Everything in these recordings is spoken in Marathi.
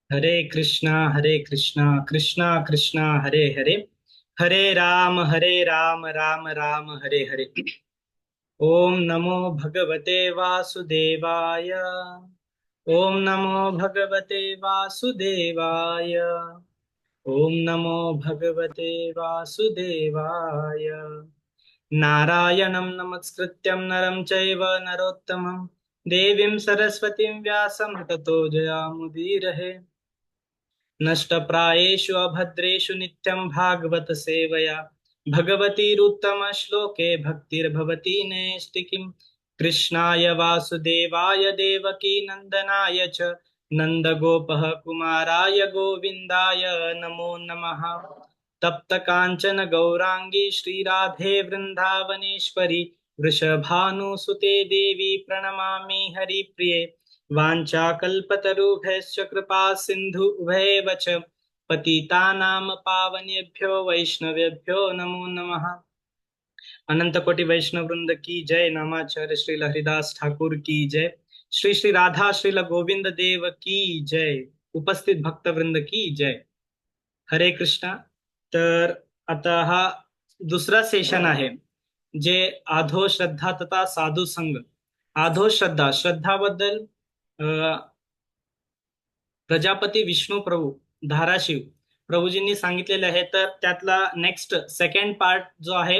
हरे कृष्णा कृष्णा कृष्णा हरे हरे, हरे राम राम राम हरे हरे। ओम नमो भगवते वासुदेवाय। ओम नमो भगवते वासुदेवाय। ओम नमो भगवते वासुदेवाय। नारायणं नमस्कृत्यं नरं चैव नरोत्तमं देवीं सरस्वतीं व्यासं ततो जयामुदीरये। नष्टप्रायेषु अभद्रेषु नित्यं भागवत सेवया भगवतीरुत्तमश्लोके भक्तिर्भवति नैष्टिकीम्। कृष्णाय वासुदेवाय देवकी नन्दनाय च नन्दगोपः कुमाराय गोविन्दाय नमो नमः। तप्त काञ्चन गौराङ्गी श्रीराधे वृन्दावनेश्वरी वृषभानुसुते देवी प्रणमामि हरिप्रिये। वाञ्छाकल्पतरुभ्यश्च कृपा सिन्धुभ्येव च पतितानां पावनेभ्यो वैष्णवेभ्यो नमो नमः। अनंत कोटि वैष्णव वृंद की जय। नामाचार्य श्रील हरिदास ठाकुर की जय। श्री श्री राधा श्रील गोविंद देव की जय। उपस्थित भक्त वृंद की जय। हरे कृष्णा। तर आता हा दुसरा सेशन आहे, जे आधो श्रद्धा तथा साधू संग। आधो श्रद्धा, श्रद्धाबद्दल प्रजापती विष्णू प्रभू धाराशिव प्रभूजींनी सांगितलेले आहे। तर त्यातला नेक्स्ट सेकंड पार्ट जो आहे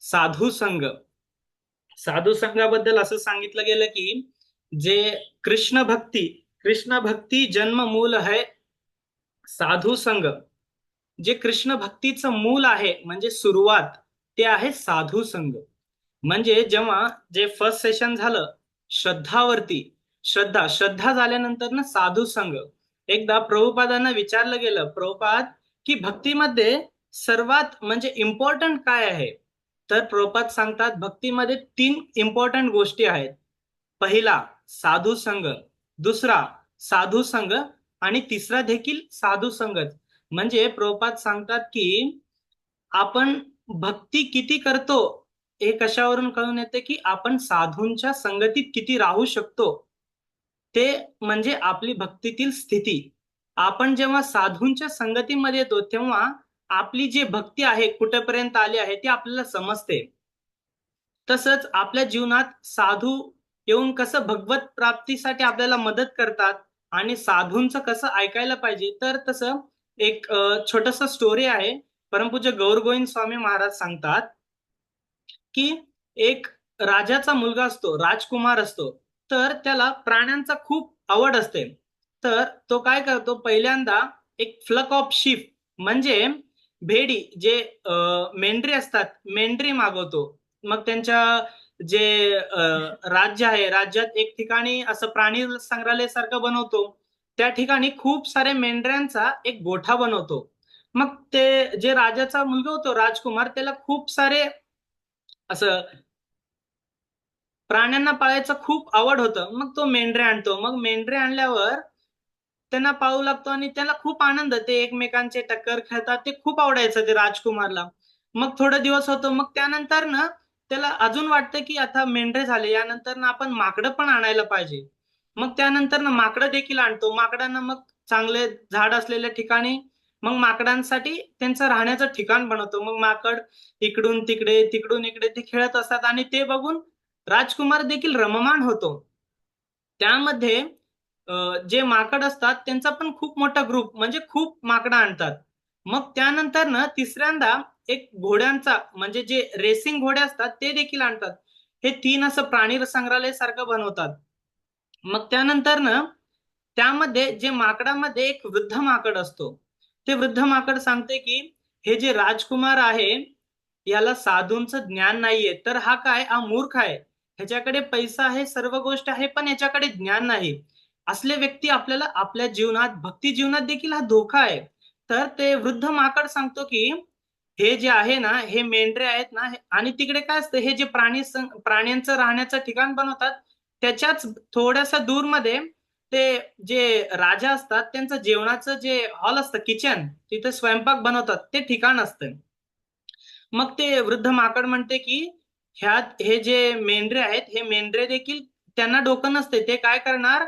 साधू संघ। साधू संघाबद्दल असं सांगितलं गेलं की जे कृष्ण भक्ती जन्म मूल है साधू संघ। जे कृष्ण भक्तीचं मूल आहे म्हणजे सुरुवात, ते आहे साधू संघ। म्हणजे जेव्हा जे फर्स्ट सेशन झालं श्रद्धावरती, श्रद्धा झाल्यानंतर ना साधू संघ। एकदा प्रभुपादांना विचारलं गेलं, प्रभुपाद की भक्तीमध्ये सर्वात म्हणजे इम्पॉर्टंट काय आहे? तर प्रभुपाद सांगतात भक्तीमध्ये तीन इम्पॉर्टंट गोष्टी आहेत. पहिला साधू संघ, दुसरा साधू संघ आणि तिसरा देखील साधू संघच। म्हणजे प्रभुपाद सांगतात की आपण भक्ती किती करतो हे कशावरून कळून येते की आपण साधूंच्या संगतीत किती राहू शकतो, ते म्हणजे आपली भक्तीतील स्थिती। आपण जेव्हा साधूंच्या संगतीमध्ये येतो तेव्हा आपली जी भक्ती आहे कुठेपर्यंत आली आहे ती आपल्याला समजते। तसंच आपल्या जीवनात साधू येऊन कसं भगवत प्राप्तीसाठी आपल्याला मदत करतात आणि साधूंचं कसं ऐकायला पाहिजे, तर तसं एक छोटस स्टोरी आहे। परमपूज्य गौर गोविंद स्वामी महाराज सांगतात की एक राजाचा मुलगा असतो, राजकुमार असतो। तर त्याला प्राण्यांचा खूप आवड असते। तर तो काय करतो, पहिल्यांदा एक फ्लक ऑफ शीप म्हणजे भेडी, जे मेंढरी असतात, मेंढरी मागवतो। मग त्यांच्या जे राज्य आहे, राज्यात एक ठिकाणी असं प्राणी संग्रहालय सारखं बनवतो। त्या ठिकाणी खूप साऱ्या मेंढऱ्यांचा एक गोठा बनवतो। मग ते जे राजाचा मुलगा होतो राजकुमार, त्याला खूप सारे असं प्राण्यांना पाळायचं खूप आवड होतं। मग तो मेंढरे आणतो। मग मेंढरे आणल्यावर त्यांना पाळू लागतो आणि त्याला खूप आनंद, ते एकमेकांचे टक्कर खेळतात, ते खूप आवडायचं ते राजकुमारला। मग थोडे दिवस होतो, मग त्यानंतर ना त्याला अजून वाटतं की आता मेंढरे झाले, यानंतर ना आपण माकडं पण आणायला पाहिजे। मग त्यानंतर ना माकडं देखील आणतो। माकडांना मग चांगले झाड असलेल्या ठिकाणी मग माकडांसाठी त्यांचं राहण्याचं ठिकाण बनवतो। मग माकड इकडून तिकडे तिकडून इकडे ते खेळत असतात आणि ते बघून राजकुमार देखील रममाण होतो। त्यामध्ये जे माकड असतात त्यांचा पण खूप मोठा ग्रुप, म्हणजे खूप माकडं आणतात। मग त्यानंतर ना तिसऱ्यांदा एक घोड्यांचा म्हणजे जे रेसिंग घोडे असतात ते देखील आणतात। हे तीन असं प्राणी संग्रहालय सारखं बनवतात। मग त्यानंतर ना त्यामध्ये जे माकडामध्ये एक वृद्ध माकड असतो। ते वृद्ध माकड सांगते की हे जे राजकुमार आहे याला साधूंचं ज्ञान नाहीये, तर हा काय, हा मूर्ख आहे। ह्याच्याकडे पैसा आहे, सर्व गोष्ट आहे, पण याच्याकडे ज्ञान नाही। असले व्यक्ती आपल्याला आपल्या जीवनात, भक्ती जीवनात देखील हा धोका आहे। तर ते वृद्ध माकड सांगतो की हे जे आहे ना, हे मेंढरे आहेत ना, आणि तिकडे काय असतं, हे जे प्राण्यांचं राहण्याचं ठिकाण बनवतात त्याच्याच थोड्याशा दूर मध्ये ते जे राजा असतात त्यांचं जेवणाचं जे हॉल असतं, किचन, तिथे स्वयंपाक बनवतात, ते ठिकाण असतं। मग ते वृद्ध माकड म्हणते की ह्यात हे जे मेंढरे आहेत, हे मेंढरे देखील, त्यांना डोकं नसते, ते काय करणार,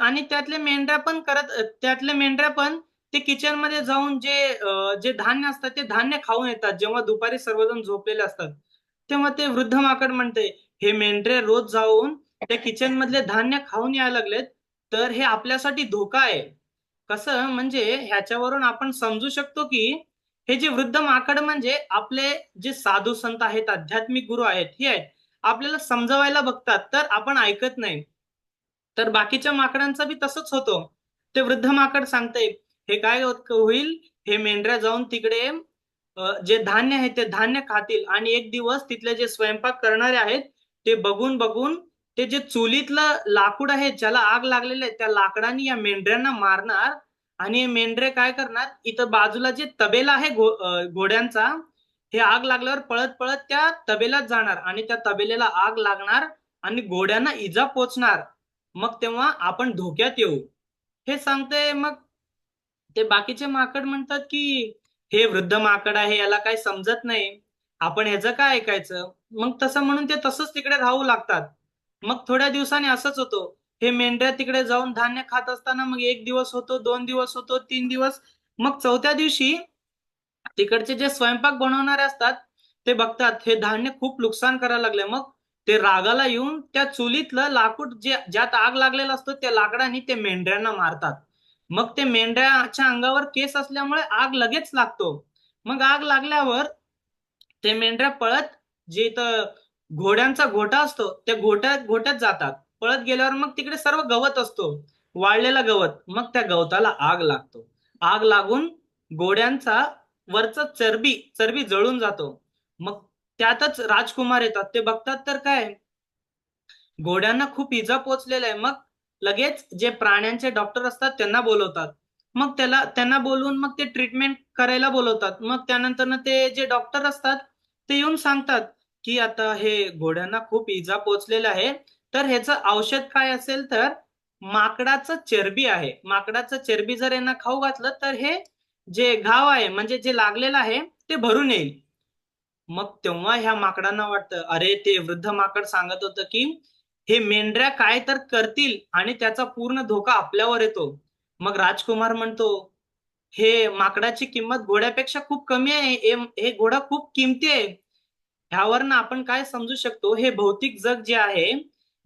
आणि त्यातले मेंढऱ्या पण ते किचन मध्ये जाऊन जे धान्य असतात ते धान्य खाऊन येतात. जेव्हा दुपारी सर्वजण झोपलेले असतात तेव्हा ते वृद्ध माकड म्हणते, हे मेंढरे रोज जाऊन त्या किचन मधले धान्य खाऊन यायला लागलेत, तर हे आपल्यासाठी धोका आहे. कसं म्हणजे ह्याच्यावरून आपण समजू शकतो की हे जे वृद्ध माकड म्हणजे आपले जे साधू संत आहेत, आध्यात्मिक गुरु आहेत, हे आहेत, आपल्याला समजवायला बघतात तर आपण ऐकत नाही. तर बाकीच्या माकडांचं बी तसंच होतं. ते वृद्ध माकड सांगते, हे काय होईल, हे मेंढऱ्या जाऊन तिकडे जे धान्य आहे ते धान्य खातील आणि एक दिवस तिथले जे स्वयंपाक करणारे आहेत ते बघून बघून ते जे चुलीतलं लाकूड आहे ज्याला आग लागलेलं आहे त्या लाकडाने या मेंढऱ्यांना मारणार. आणि हे मेंढरे काय करणार, इथं बाजूला जे तबेला आहे घोड्यांचा, हे आग लागल्यावर पळत पळत त्या तबेल्यात जाणार आणि त्या तबेल्याला आग लागणार आणि घोड्यांना इजा पोचणार. मग तेव्हा आपण धोक्यात येऊ, हे सांगते. मग ते बाकीचे माकड म्हणतात की हे वृद्ध माकड आहे, याला काही समजत नाही, आपण ह्याचं काय ऐकायचं. मग तसं म्हणून ते तसंच तिकडे राहू लागतात. मग थोड्या दिवसांनी असंच होतो, हे मेंढ्या तिकडे जाऊन धान्य खात असताना मग एक दिवस होतो, 2 दिवस होतो, 3 दिवस. मग चौथ्या दिवशी तिकडचे जे स्वयंपाक बनवणारे असतात ते बघतात हे धान्य खूप नुकसान करायला लागले. मग ते रागाला येऊन त्या चुलीतलं लाकूड जे ज्यात आग लागलेलं असतं त्या लाकडाने ते मेंढ्यांना मारतात. मग ते मेंढ्याच्या अंगावर केस असल्यामुळे आग लगेच लागतो. मग आग लागल्यावर ते मेंढ्या पळत जे इथं घोड्यांचा गोठा असतो त्या गोठ्यात जातात. पळत गेल्यावर मग तिकडे सर्व गवत असतो, वाळलेला गवत. मग त्या गवताला आग लागतो. आग लागून घोड्यांचा वरचा चरबी चरबी जळून जातो. मग त्यातच राजकुमार येतात. ते बघतात तर काय, घोड्यांना खूप इजा पोचलेला आहे. मग लगेच जे प्राण्यांचे डॉक्टर असतात त्यांना बोलवतात. मग त्यांना बोलवून मग ते ट्रीटमेंट करायला बोलवतात. मग त्यानंतर ते जे डॉक्टर असतात ते येऊन सांगतात की आता हे घोड्यांना खूप इजा पोचलेला आहे, तर ह्याचं औषध काय असेल तर माकडाचं चरबी आहे. माकडाचं चरबी जर यांना खाऊ घातलं तर हे जे घाव आहे म्हणजे जे लागलेलं आहे ते भरून येईल. मग तेव्हा ह्या माकडांना वाटतं, अरे ते वृद्ध माकड सांगत होतं की हे मेंढऱ्या काय तर करतील आणि त्याचा पूर्ण धोका आपल्यावर येतो. मग राजकुमार म्हणतो, हे माकडाची किंमत घोड्यापेक्षा खूप कमी आहे, हे घोडा खूप किमती आहे. ह्यावरनं आपण काय समजू शकतो, हे भौतिक जग जे आहे,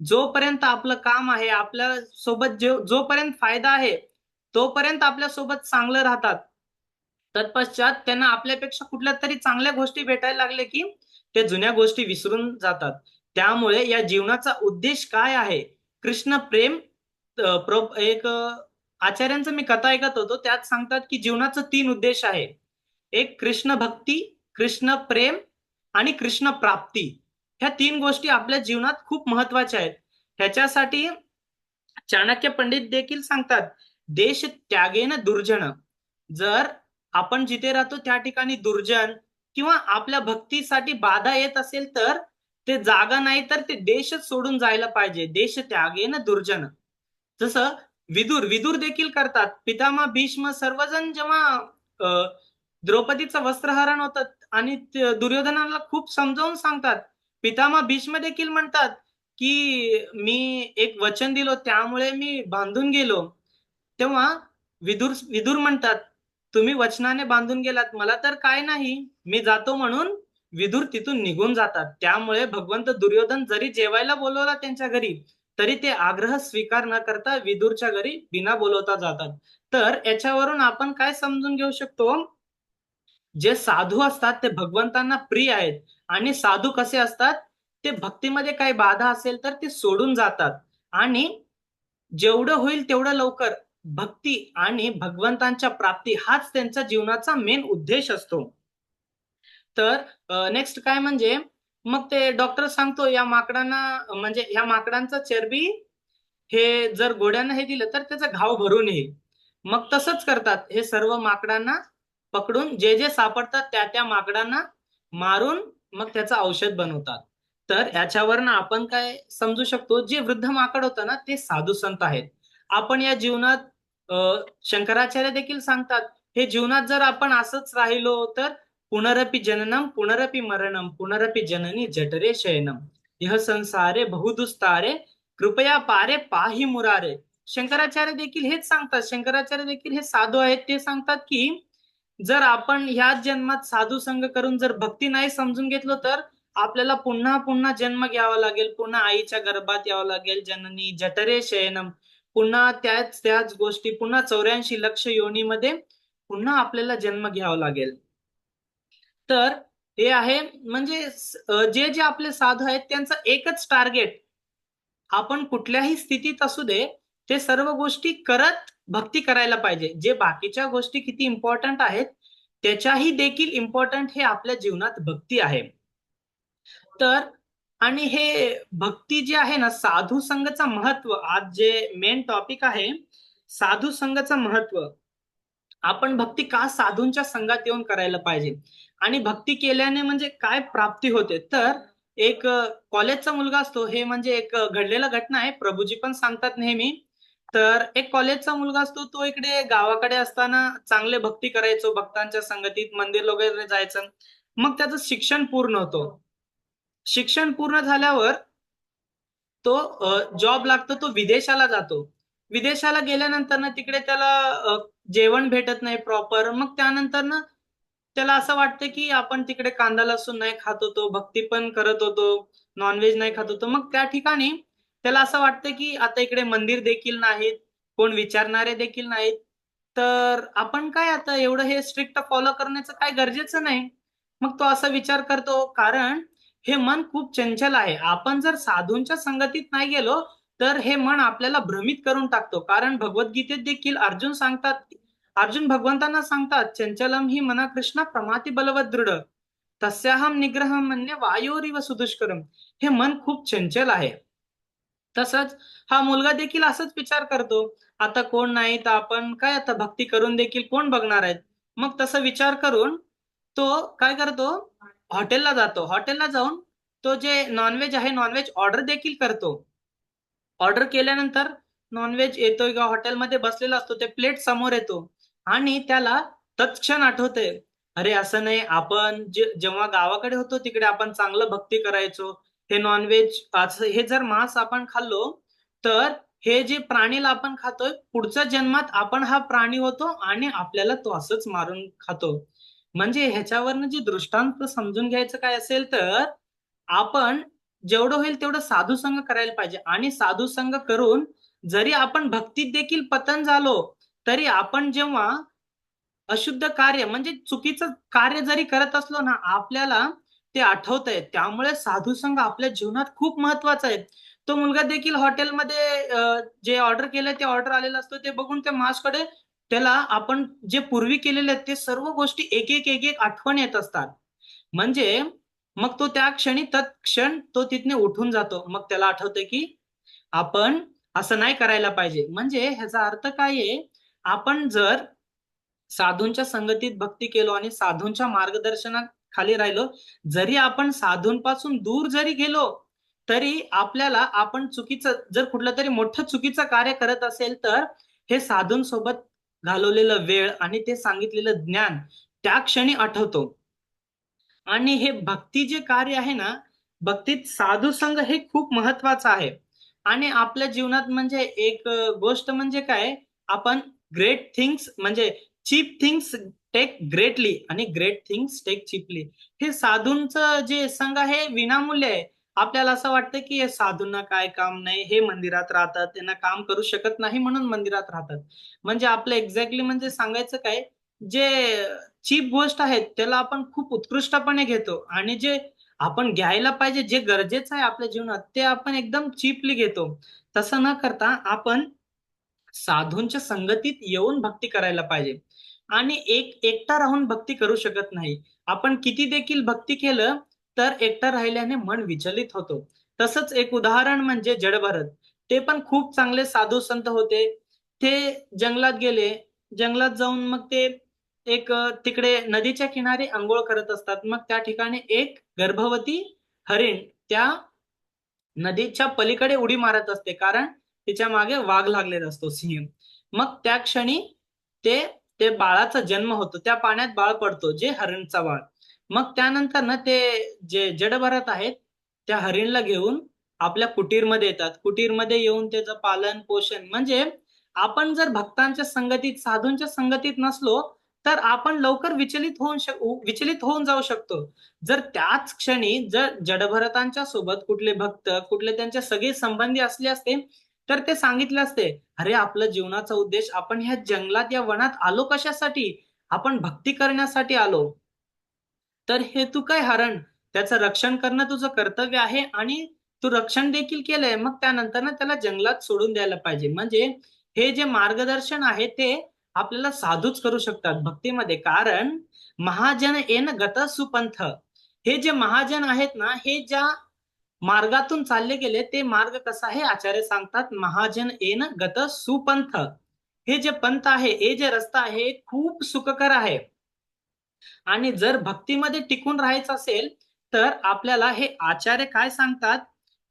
जोपर्यंत आपलं काम आहे, आपल्या सोबत जोपर्यंत फायदा आहे तोपर्यंत आपल्या सोबत चांगलं राहतात. तत्पश्चात त्यांना आपल्यापेक्षा कुठल्या तरी चांगल्या गोष्टी भेटायला लागले की ते जुन्या गोष्टी विसरून जातात. त्यामुळे या जीवनाचा उद्देश काय आहे, कृष्ण प्रेम. एक आचार्यांचं मी कथा ऐकत होतो, त्यात सांगतात की जीवनाचं 3 उद्देश आहे. एक कृष्ण भक्ती, कृष्ण प्रेम आणि कृष्ण प्राप्ती. ह्या 3 गोष्टी आपल्या जीवनात खूप महत्वाच्या आहेत. ह्याच्यासाठी चाणक्य पंडित देखील सांगतात, देश त्यागेन दुर्जन. जर आपण जिथे राहतो त्या ठिकाणी दुर्जन किंवा आपल्या भक्तीसाठी बाधा येत असेल तर ते जागा नाही तर ते देशच सोडून जायला पाहिजे. देश त्यागेन दुर्जन. जसं विदुर विदुर देखील करतात. पितामह भीष्म सर्वजण जेव्हा अ, द्रौपदीचं वस्त्रहरण होतं आणि दुर्योधनाला खूप समजावून सांगतात, पितामह भीष्म देखील म्हणतात की मी एक वचन दिलो त्यामुळे मी बांधून गेलो. तेव्हा विदुर विदुर म्हणतात, तुम्ही वचनाने बांधून गेलात, मला तर काय नाही, मी जातो म्हणून विदुर तिथून निघून जातात. त्यामुळे भगवंत दुर्योधन जरी जेवायला बोलवला त्यांच्या घरी तरी ते आग्रह स्वीकार न करता विदुरच्या घरी बिना बोलवता जातात. तर याच्यावरून आपण काय समजून घेऊ शकतो, जे साधू असतात ते भगवंतांना प्रिय आहेत. आणि साधू कसे असतात, ते भक्तीमध्ये काही बाधा असेल तर ते सोडून जातात आणि जेवढं होईल तेवढं लवकर भक्ती आणि भगवंतांच्या प्राप्ती हाच त्यांच्या जीवनाचा मेन उद्देश असतो. तर नेक्स्ट काय म्हणजे मग ते डॉक्टर सांगतो या माकडांना, म्हणजे ह्या माकडांचा चरबी हे जर घोड्यांना हे दिलं तर त्याचा घाव भरून येईल. मग तसंच करतात, हे सर्व माकडांना पकडून जे जे सापडतात त्या त्या माकडांना मारून मग त्याचं औषध बनवतात. तर याच्यावरनं आपण काय समजू शकतो, जे वृद्ध माकड होतं ना ते साधू संत आहेत. आपण या जीवनात अ, शंकराचार्य देखील सांगतात, हे जीवनात जर आपण असंच राहिलो तर पुनरपि जननम पुनरपि मरणम पुनरपि जननी जठरे शयनम इह संसारे बहुदुस्तारे कृपया पारे पाही मुरारे. शंकराचार्य देखील हेच सांगतात, शंकराचार्य देखील हे साधू आहेत, ते सांगतात की जर आपण ह्याच जन्मात साधू संग करून जर भक्ती नाही समजून घेतलो तर आपल्याला पुन्हा पुन्हा जन्म घ्यावा लागेल, पुन्हा आईच्या गर्भात यावं लागेल, जननी जठरे शयनम, पुन्हा त्याच त्याच गोष्टी, पुन्हा 84 लक्ष योनीमध्ये पुन्हा आपल्याला जन्म घ्यावा लागेल. तर हे आहे म्हणजे जे जे आपले साधू आहेत त्यांचं एकच टार्गेट, आपण कुठल्याही स्थितीत असू दे ते सर्व गोष्टी करत भक्ती करायला पाहिजे. जे बाकीच्या गोष्टी किती इम्पॉर्टंट आहेत त्याच्याही देखील इम्पॉर्टंट हे आपल्या जीवनात भक्ती आहे. तर आणि हे भक्ती जे आहे ना, साधू संघाचं महत्व, आज जे मेन टॉपिक आहे साधू संघाचं महत्व, आपण भक्ती का साधूंच्या संघात येऊन करायला पाहिजे आणि भक्ती केल्याने म्हणजे काय प्राप्ती होते. तर एक कॉलेजचा मुलगा असतो, हे म्हणजे एक घडलेला घटना आहे, प्रभूजी पण सांगतात नेहमी. तर एक कॉलेजचा मुलगा असतो, तो इकडे गावाकडे असताना चांगले भक्ती करायचो, भक्तांच्या संगतीत मंदिर वगैरे जायचं. मग त्याचं शिक्षण पूर्ण होतो. शिक्षण पूर्ण झाल्यावर तो जॉब लागतो, तो विदेशाला जातो. विदेशाला गेल्यानंतर ना तिकडे त्याला जेवण भेटत नाही प्रॉपर. मग त्यानंतर ना त्याला असं वाटतं की आपण तिकडे कांदा लसूण नाही खात होतो, भक्ती पण करत होतो, नॉनव्हेज नाही खात होतो. मग त्या ठिकाणी त्याला असं वाटतं की आता इकडे मंदिर देखील नाहीत, कोण विचारणारे देखील नाहीत, तर आपण काय आता एवढं हे स्ट्रिक्ट फॉलो करण्याचं काय गरजेचं नाही. मग तो असा विचार करतो, कारण हे मन खूप चंचल आहे. आपण जर साधूंच्या संगतीत नाही गेलो तर हे मन आपल्याला भ्रमित करून टाकतो. कारण भगवद्गीतेत देखील अर्जुन सांगतात, अर्जुन भगवंतांना सांगतात, चंचलम ही मना कृष्ण प्रमाती बलवत दृढ तस्याहम निग्रह म्हणणे वायोरिव सुदुष्करम. हे मन खूप चंचल आहे. तसंच हा मुलगा देखील असंच विचार करतो, आता कोण नाही तर आपण काय आता भक्ती करून देखील कोण बघणार आहेत. मग तसं विचार करून तो काय करतो, हॉटेलला जातो. हॉटेलला जाऊन तो जे नॉनव्हेज आहे नॉनव्हेज ऑर्डर देखील करतो. ऑर्डर केल्यानंतर नॉनव्हेज येतोय का, हॉटेलमध्ये बसलेला असतो, ते प्लेट समोर येतो आणि त्याला तत्क्षण आठवते, अरे असं नाही, आपण जेव्हा गावाकडे होतो तिकडे आपण चांगलं भक्ती करायचो. हे नॉनव्हेज असं हे जर मांस आपण खाल्लो तर हे जे प्राणीला आपण खातोय पुढच्या जन्मात आपण हा प्राणी होतो आणि आपल्याला तो असंच मारून खातो. म्हणजे ह्याच्यावरनं जे दृष्टांत समजून घ्यायचं काय असेल तर आपण जेवढं होईल तेवढं साधू संग करायला पाहिजे. आणि साधू संग करून जरी आपण भक्तीत देखील पतन झालो तरी आपण जेव्हा अशुद्ध कार्य म्हणजे चुकीचं कार्य जरी करत असलो ना आपल्याला ते आठवतंय. त्यामुळे साधू संघ आपल्या जीवनात खूप महत्वाचा आहे. तो मुलगा देखील हॉटेलमध्ये जे ऑर्डर केलंय ते ऑर्डर आलेलं असतं, ते बघून त्या मासकडे त्याला आपण जे पूर्वी केलेले आहेत ते सर्व गोष्टी एक एक एक एक आठवण येत असतात. म्हणजे मग तो त्या क्षणी तत्क्षण तो तिथने उठून जातो. मग त्याला आठवतं की आपण असं नाही करायला पाहिजे. म्हणजे ह्याचा अर्थ काय आहे, आपण जर साधूंच्या संगतीत भक्ती केलो आणि साधूंच्या मार्गदर्शनाखाली राहिलो, जरी आपण साधूंपासून दूर जरी गेलो तरी आपल्याला आपण चुकीचं जर कुठलं तरी मोठं चुकीचं कार्य करत असेल तर हे साधूंसोबत घालवलेला वेळ आणि ते सांगितलेलं ज्ञान त्या क्षणी आठवतो. आणि हे भक्ती जे कार्य आहे ना, भक्तीत साधू संघ हे खूप महत्वाचं आहे. आणि आपल्या जीवनात म्हणजे एक गोष्ट म्हणजे काय, आपण ग्रेट थिंग्स म्हणजे चीप थिंग्स टेक ग्रेटली आणि ग्रेट थिंग्स टेक चीपली. हे साधूंचं जे संघ आहे विनामूल्य आहे. आपल्याला असं वाटतं की हे साधूंना काय काम नाही, हे मंदिरात राहतात, त्यांना काम करू शकत नाही म्हणून मंदिरात राहतात. म्हणजे आपलं एक्झॅक्टली म्हणजे सांगायचं काय, जे चीप गोष्ट आहे त्याला आपण खूप उत्कृष्टपणे घेतो आणि जे आपण घ्यायला पाहिजे, जे गरजेचं आहे आपल्या जीवनात ते आपण एकदम चीपली घेतो. तसं न करता आपण साधूंच्या संगतीत येऊन भक्ती करायला पाहिजे. आणि एकटा राहून भक्ती करू शकत नाही. आपण किती देखील भक्ती केलं तर एकटा राहिल्याने मन विचलित होतो. तसंच एक उदाहरण म्हणजे जडभरत. ते पण खूप चांगले साधू संत होते. ते जंगलात गेले. जंगलात जाऊन मग ते एक तिकडे नदीच्या किनारी अंघोळ करत असतात. मग त्या ठिकाणी एक गर्भवती हरिण त्या नदीच्या पलीकडे उडी मारत असते, कारण तिच्या मागे वाघ लागलेला असतो, सिंह. मग त्या क्षणी ते ते बाळाचा जन्म होतो, त्या पाण्यात बाळ पडतो, जे हरिणचा बाळ. मग त्यानंतर ना ते जे जडभरत आहेत त्या हरिणला घेऊन आपल्या कुटीरमध्ये येतात. कुटीरमध्ये येऊन त्याचं पालन पोषण, म्हणजे आपण जर भक्तांच्या संगतीत, साधूंच्या संगतीत नसलो तर आपण लवकर विचलित होऊन जाऊ शकतो. जर त्याच क्षणी जर जडभरतांच्या सोबत कुठले भक्त, कुठले त्यांचे सगळे संबंधी असले असते तर ते सांगितले असते, अरे आपलं जीवनाचा उद्देश, आपण ह्या जंगलात या वनात आलो कशासाठी? आपण भक्ती करण्यासाठी आलो. तर हे तू काय हरण, त्याचं रक्षण करणं तुझं कर्तव्य आहे आणि तू रक्षण देखील केलंय, मग त्यानंतर ना त्याला जंगलात सोडून द्यायला पाहिजे. म्हणजे हे जे मार्गदर्शन आहे ते आपल्याला साधूच करू शकतात भक्तीमध्ये. कारण महाजन येन गत सुपंथ, हे जे महाजन आहेत ना, हे ज्या मार्गातून चालले गेले ते मार्ग कसा आहे आचार्य सांगतात, महाजन येन गत सुपंथ. हे जे पंथ आहे, हे जे रस्ता आहे खूप सुखकर आहे. आणि जर भक्तीमध्ये टिकून राहायचं असेल तर आपल्याला हे आचार्य काय सांगतात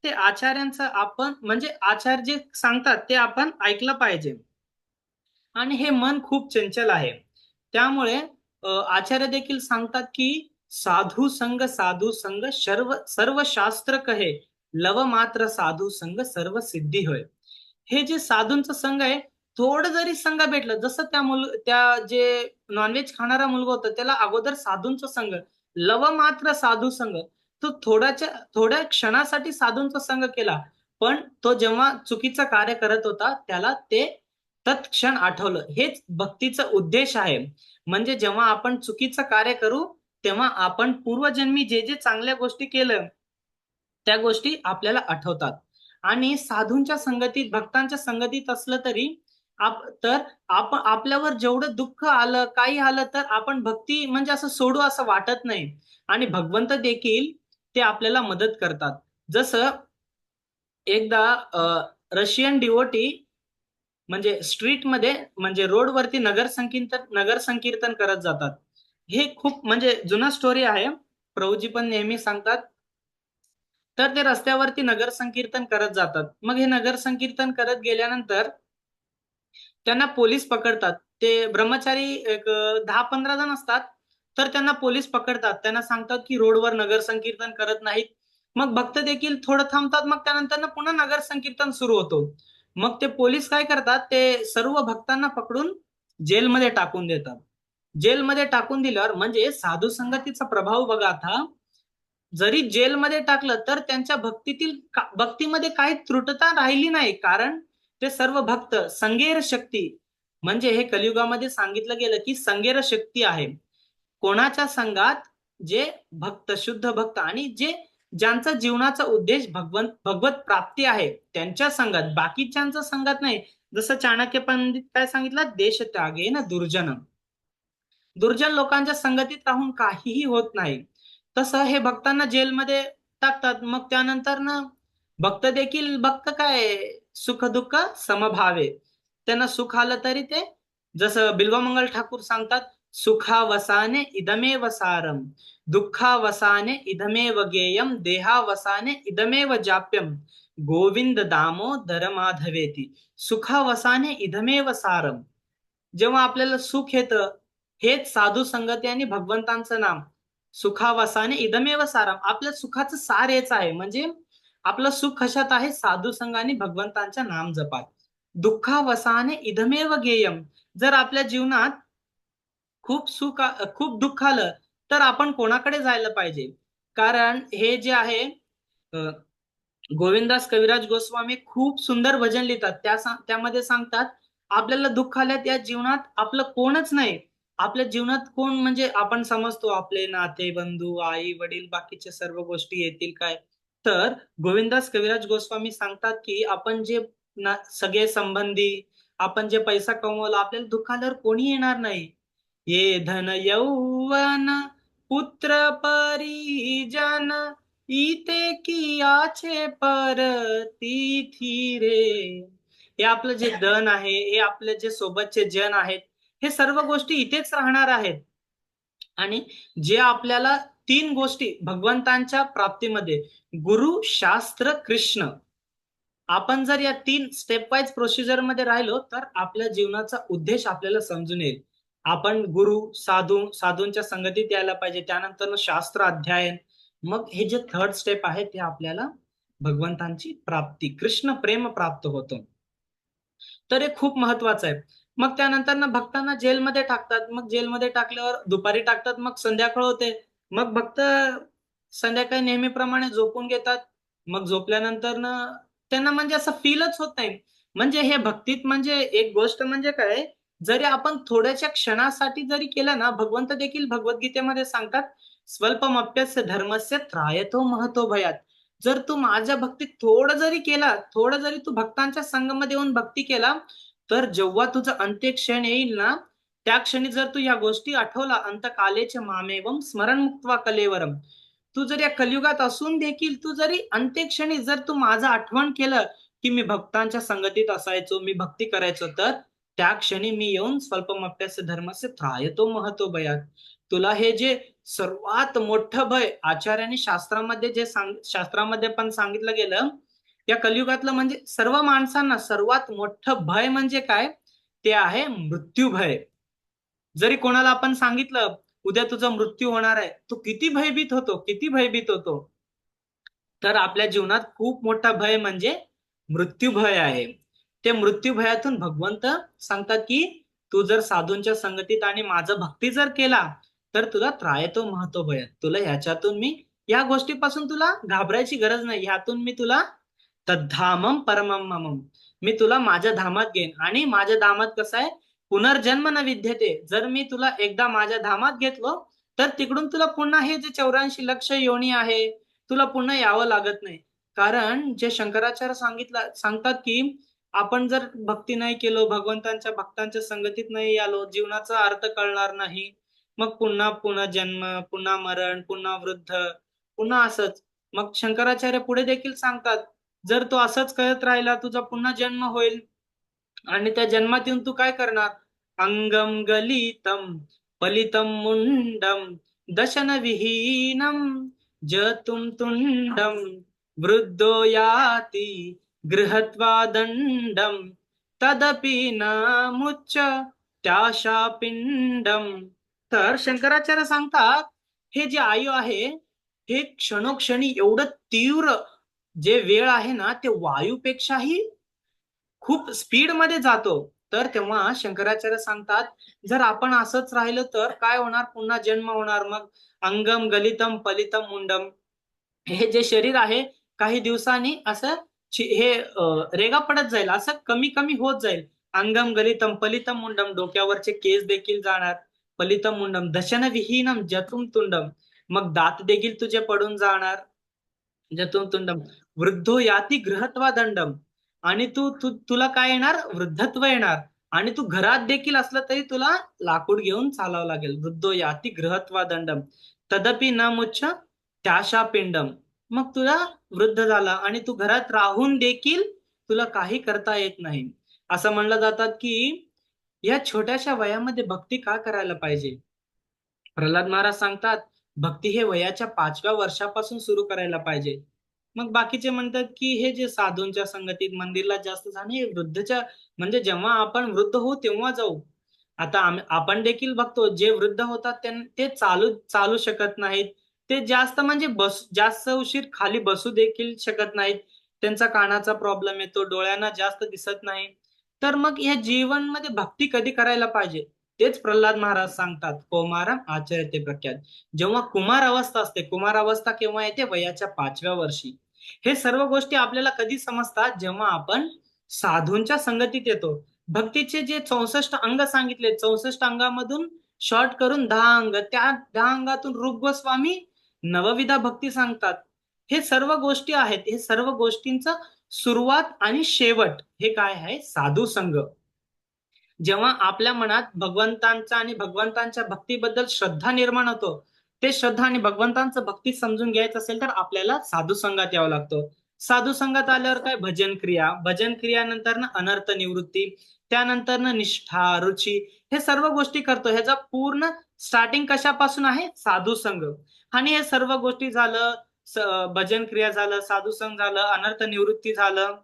ते आचार्यांचं आपण, म्हणजे आचार्य जे सांगतात ते आपण ऐकलं पाहिजे. आणि हे मन खूप चंचल आहे, त्यामुळे आचार्य देखील सांगतात की साधू संग सर्व सर्व शास्त्र कहे, लव मात्र साधू संग सर्व सिद्धी होय. हे जे साधूंचं संघ आहे, थोडं जरी संघ भेटलं, जसं त्या जे नॉनव्हेज खाणारा मुलगा होता त्याला अगोदर साधूंचा संघ, लव मात्र साधू संघ, तो थोड्या क्षणासाठी साधूंचा संघ केला, पण तो जेव्हा चुकीचं कार्य करत होता त्याला ते तत्क्षण आठवलं. हेच भक्तीचा उद्देश आहे. म्हणजे जेव्हा आपण चुकीचं कार्य करू तेव्हा आपण पूर्वजन्मी जे जे चांगल्या गोष्टी केलं त्या गोष्टी आपल्याला आठवतात. आणि साधूंच्या संगतीत, भक्तांच्या संगतीत असलं तरी तर आपण आपल्यावर जेवढं दुःख आलं, काही आलं तर आपण भक्ती म्हणजे असं सोडू असं वाटत नाही. आणि भगवंत देखील ते आपल्याला मदत करतात. जसं एकदा रशियन डिवोटी म्हणजे स्ट्रीटमध्ये, म्हणजे रोडवरती नगर संकीर्तन करत जातात. हे खूप म्हणजे जुना स्टोरी आहे, प्रभूजी पण नेहमी सांगतात. तर ते रस्त्यावरती नगर संकीर्तन करत जातात. मग हे नगर संकीर्तन करत गेल्यानंतर त्यांना पोलीस पकडतात. ते ब्रह्मचारी एक 10-15 जण असतात. तर त्यांना पोलीस पकडतात. त्यांना सांगतात की रोडवर नगर संकीर्तन करत नाहीत. मग भक्त देखील थोडं थांबतात. मग त्यानंतर पुन्हा नगर संकीर्तन सुरू होतो. मग ते पोलीस काय करतात, ते सर्व भक्तांना पकडून जेलमध्ये टाकून देतात. जेलमध्ये टाकून दिल्यावर म्हणजे साधू संगतीचा प्रभाव बघा आता, जरी जेलमध्ये टाकलं तर त्यांच्या भक्तीमध्ये काही त्रुटता राहिली नाही. कारण ते सर्व भक्त संगेर शक्ती, म्हणजे हे कलियुगामध्ये सांगितलं गेलं की संगेर शक्ती आहे. कोणाच्या संघात? जे भक्त, शुद्ध भक्त आणि ज्यांचा जीवनाचा उद्देश भगवत प्राप्ती आहे त्यांच्या संघात, बाकीच्यांच्या संघात नाही. जसं चाणक्य पंडित काय सांगितलं, देश त्यागे ना दुर्जन, दुर्जन लोकांच्या संगतीत राहून काहीही होत नाही. तसं हे भक्तांना जेलमध्ये टाकतात. मग त्यानंतर ना भक्त देखील, भक्त काय, सुख दुःख समभावे, त्यांना सुख आलं तरी ते, जसं बिल्वमंगल ठाकूर सांगतात, सुखावसाने इदमेव सारम, दुःखावसाने इदमेव गेयम, देहावसाने इदमेव जाप्यम, गोविंद दामोदर माधवेती, सुखावसाने इदमेव सारम. जेव्हा आपल्याला सुख येतं, हेच साधू संगती आणि भगवंतांचं नाम. सुखावसाने इदमेव सारम, आपल्या सुखाचं सार हेच आहे. म्हणजे आपलं सुख कशात आहे? साधू संघ आणि भगवंतांच्या नाम जपात. दुःखावसाने इदमेव गेयम, जर आपल्या जीवनात खूप दुःख आलं तर आपण कोणाकडे जायला पाहिजे? कारण हे जे आहे, गोविंदास कविराज गोस्वामी खूप सुंदर भजन लिहितात. त्यामध्ये सांगतात, आपल्याला दुःख आल्यात या जीवनात आपलं कोणच नाही. आपल्या जीवनात कोण म्हणजे आपण समजतो आपले नाते, बंधू, आई वडील, बाकीच्या सर्व गोष्टी येतील काय. तर गोविंदास कविराज गोस्वामी सांगतात की आपण जे सगळे संबंधी, आपण जे पैसा कमवला, आपल्याला दुःख आल्यावर कोणी येणार नाही. ये धन यौवन पुत्र परिजन, इते कियाचे परती रे. हे आपलं जे धन आहे, हे आपले जे सोबतचे जन आहेत, हे सर्व गोष्टी इथेच राहणार आहेत. आणि जे आपल्याला 3 गोष्टी भगवंतांच्या प्राप्तीमध्ये, गुरु, शास्त्र, कृष्ण, आपण जर या 3 स्टेप वाईज प्रोसिजर मध्ये राहिलो तर आपल्या जीवनाचा उद्देश आपल्याला समजून येईल. आपण गुरु, साधूंच्या संगतीत यायला पाहिजे, त्यानंतर शास्त्र अध्ययन, मग हे जे थर्ड स्टेप आहे ते आपल्याला भगवंतांची प्राप्ती, कृष्ण प्रेम प्राप्त होतं. तर हे खूप महत्वाचं आहे. मग त्यानंतर ना भक्तांना जेलमध्ये टाकतात. मग जेलमध्ये टाकल्यावर दुपारी टाकतात, मग संध्याकाळ होते. मग भक्त संध्याकाळी नेहमीप्रमाणे झोपून घेतात. मग झोपल्यानंतर ना त्यांना म्हणजे असं फीलच होत नाही. म्हणजे हे भक्तीत म्हणजे एक गोष्ट म्हणजे काय, जरी आपण थोड्याशा क्षणासाठी जरी केलं ना, भगवंत देखील भगवद्गीतेमध्ये सांगतात, स्वल्पमप्यस्य धर्मस्य त्रायतो महतो भयात. जर तू माझ्या भक्तीत थोडं जरी केला, थोडं जरी तू भक्तांच्या संगमध्ये येऊन भक्ती केला, तर जेव्हा तुझं अंत्यक्षण येईल ना, त्या क्षणी जर तू या गोष्टी आठवला, अंतकालेच मामेवम स्मरण मुक्त्वा कलेवरम, तू जर या कलियुगात असून देखील तू जरी अंत्यक्षणी जर तू माझं आठवण केलं की मी भक्तांच्या संगतीत असायचो, मी भक्ती करायचो, तर त्या क्षणी मी येऊन स्वल्पमप्यस्य धर्मस्य त्रायतो महतो भयात. तुला हे जे सर्वात मोठं भय आचार्यांनी शास्त्रामध्ये शास्त्रामध्ये पण सांगितलं गेलं, या कलियुगातलं म्हणजे सर्व माणसांना सर्वात मोठं भय म्हणजे काय, ते आहे मृत्यू भय. जरी कोणाला आपण सांगितलं उद्या तुझा मृत्यू होणार आहे, तो किती भयभीत होतो, किती भयभीत होतो. तर आपल्या जीवनात खूप मोठा भय म्हणजे मृत्यू भय आहे. ते मृत्यू भयातून भगवंत सांगतात की तू जर साधूंच्या संगतीत आणि माझं भक्ती जर केला, तर तुला त्रायतो महतो भय, तुला ह्याच्यातून मी, या गोष्टीपासून तुला घाबरायची गरज नाही, ह्यातून मी तुला तद्धामम परमम ममम, मी तुला माझ्या धामात घेईन. आणि माझ्या धामात कसं आहे, पुनर्जन्म न विद्यते, जर मी तुला एकदा माझ्या धामात घेतलो, तर तिकडून तुला पुन्हा हे जे 84 लक्ष योनी आहे, तुला पुन्हा यावं लागत नाही. कारण जे शंकराचार्य सांगतात की आपण जर भक्ती नाही केलो, भगवंतांच्या भक्तांच्या संगतीत नाही आलो, जीवनाचा अर्थ कळणार नाही. मग पुन्हा पुन्हा जन्म, पुन्हा मरण, पुन्हा वृद्ध, पुन्हा असंच. मग शंकराचार्य पुढे देखील सांगतात, जर तो असंच करत राहिला, तुझा पुन्हा जन्म होईल. आणि त्या जन्मात येऊन तू काय करणार? अंगम गलितम पलितम मुंडम दशन विहीनम जतुम तुंडम वृद्धो याति गृहत्वा दंडम तदपि न मुच्च त्याशा पिंडम. तर शंकराचार्य सांगतात, हे जे आयु आहे, हे क्षणोक्षणी एवढं तीव्र जे वेळ आहे ना, ते वायूपेक्षाही खूप स्पीड मध्ये जातो. तर तेव्हा शंकराचार्य सांगतात, जर आपण असंच राहिलं तर काय होणार, पुन्हा जन्म होणार. मग अंगम गलितम पलितम मुंडम, हे जे शरीर आहे काही दिवसांनी असं हे रेगा पडत जाईल, असं कमी कमी होत जाईल. अंगम गलितम पलितम मुंडम, डोक्यावरचे केस देखील जाणार. पलितम मुंडम दशन विहीनम जतुम तुंडम, मग दात देखील तुझे पडून जाणार. जतुम तुंडम वृद्धो याती गृहत्वा दंडम, आणि तुला काय येणार, वृद्धत्व येणार. आणि तू घरात देखील असलं तरी तुला लाकूड घेऊन चालावं लागेल. वृद्धो याती गृहत्वा दंडम तदपि न मुच्छ त्याशा पिंडम, मग तुला वृद्ध झाला आणि तू घरात राहून देखील तुला काही करता येत नाही. असं म्हणलं जातात की या छोट्याशा वयामध्ये भक्ती का करायला पाहिजे. प्रल्हाद महाराज सांगतात, भक्ती हे वयाच्या 5व्या वर्षापासून सुरू करायला पाहिजे. मग बाकीचे म्हणतात की हे जे साधूंच्या संगतीत मंदिरला जास्त जाणे, हे वृद्धच्या, म्हणजे जेव्हा आपण वृद्ध होऊ तेव्हा जाऊ. आता आपण देखील बघतो, जे वृद्ध होतात ते चालू चालू शकत नाहीत. ते जास्त म्हणजे जास्त उशीर खाली बसू देखील शकत नाहीत. त्यांचा कानाचा प्रॉब्लेम येतो, डोळ्यांना जास्त दिसत नाही. तर मग या जीवनमध्ये भक्ती कधी करायला पाहिजे, तेच प्रल्हाद महाराज सांगतात. कौमारम आचरते प्रख्यात, जेव्हा कुमार अवस्था असते. कुमार अवस्था केव्हा येते, वयाच्या 5व्या वर्षी. हे सर्व गोष्टी आपल्याला कधी समजतात, जेव्हा आपण साधूंच्या संगतीत येतो. भक्तीचे जे 64 अंग सांगितले, 64 अंगामधून शॉर्ट करून 10 अंग, त्या 10 अंगातून रूप गोस्वामी नवविधा भक्ती सांगतात. हे सर्व गोष्टी आहेत, हे सर्व गोष्टींचं सुरुवात आणि शेवट हे काय आहे, साधू संघ. जेव्हा आपल्या मनात भगवंतांचा आणि भगवंतांच्या भक्तीबद्दल श्रद्धा निर्माण होतो, ते श्रद्धा आणि भगवंतांचं भक्ती समजून घ्यायचं असेल तर आपल्याला साधू संघात यावं लागतं. साधू संघात आल्यावर काय, भजन क्रिया, भजन क्रियानंतर ना अनर्थ निवृत्ती, त्यानंतर ना निष्ठा, रुची, हे सर्व गोष्टी करतो. ह्याचा पूर्ण स्टार्टिंग कशापासून आहे, साधू संघ. आणि हे सर्व गोष्टी झालं, भजन क्रिया झालं, साधू संघ झालं, अनर्थ निवृत्ती झालं,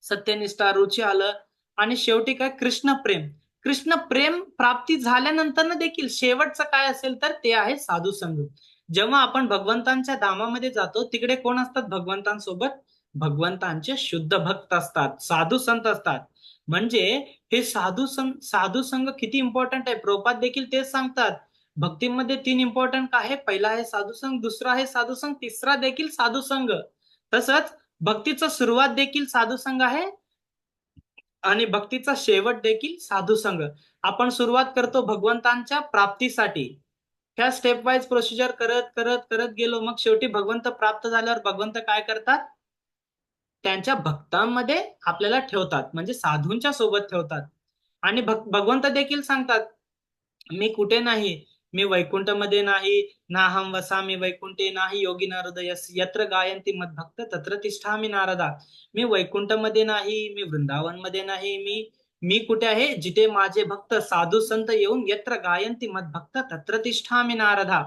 सत्यनिष्ठा, रुची आलं, आणि शेवटी काय, कृष्ण प्रेम. कृष्ण प्रेम प्राप्ती झाल्यानंतर देखील शेवटचं काय असेल तर ते आहे साधू संघ. जेव्हा आपण भगवंतांच्या धामामध्ये जातो, तिकडे कोण असतात भगवंतांसोबत, भगवंतांचे शुद्ध भक्त असतात, साधू संत असतात. म्हणजे हे साधू संघ किती इम्पॉर्टंट आहे, प्रभुपाद देखील तेच सांगतात. भक्तीमध्ये 3 इम्पॉर्टंट आहे, पहिला आहे साधू संघ, दुसरा आहे साधू संघ, तिसरा देखील साधू संघ. तसंच भक्तीचा सुरुवात देखील साधू संघ आहे आणि भक्तीचा शेवट देखील साधू संघ. आपण सुरुवात करतो भगवंतांच्या प्राप्तीसाठी, ह्या स्टेप वाईज प्रोसिजर करत करत करत गेलो, मग शेवटी भगवंत प्राप्त झाल्यावर भगवंत काय करतात, त्यांच्या भक्तांमध्ये आपल्याला ठेवतात, म्हणजे साधूंच्या सोबत ठेवतात. आणि भगवंत देखील सांगतात, मी कुठे नाही, मी वैकुंठमध्ये नाही, नाहम वसामी वैकुंठे नाही योगिन हृदय यत्र गायंती मद्भक्त तत्र तिष्ठामि नारदा. मी वैकुंठमध्ये नाही, मी वृंदावनमध्ये नाही, मी कुठे आहे, जिथे माझे भक्त साधू संत येऊन यत्र गायंती मद्भक्त तत्र तिष्ठामि नारदा,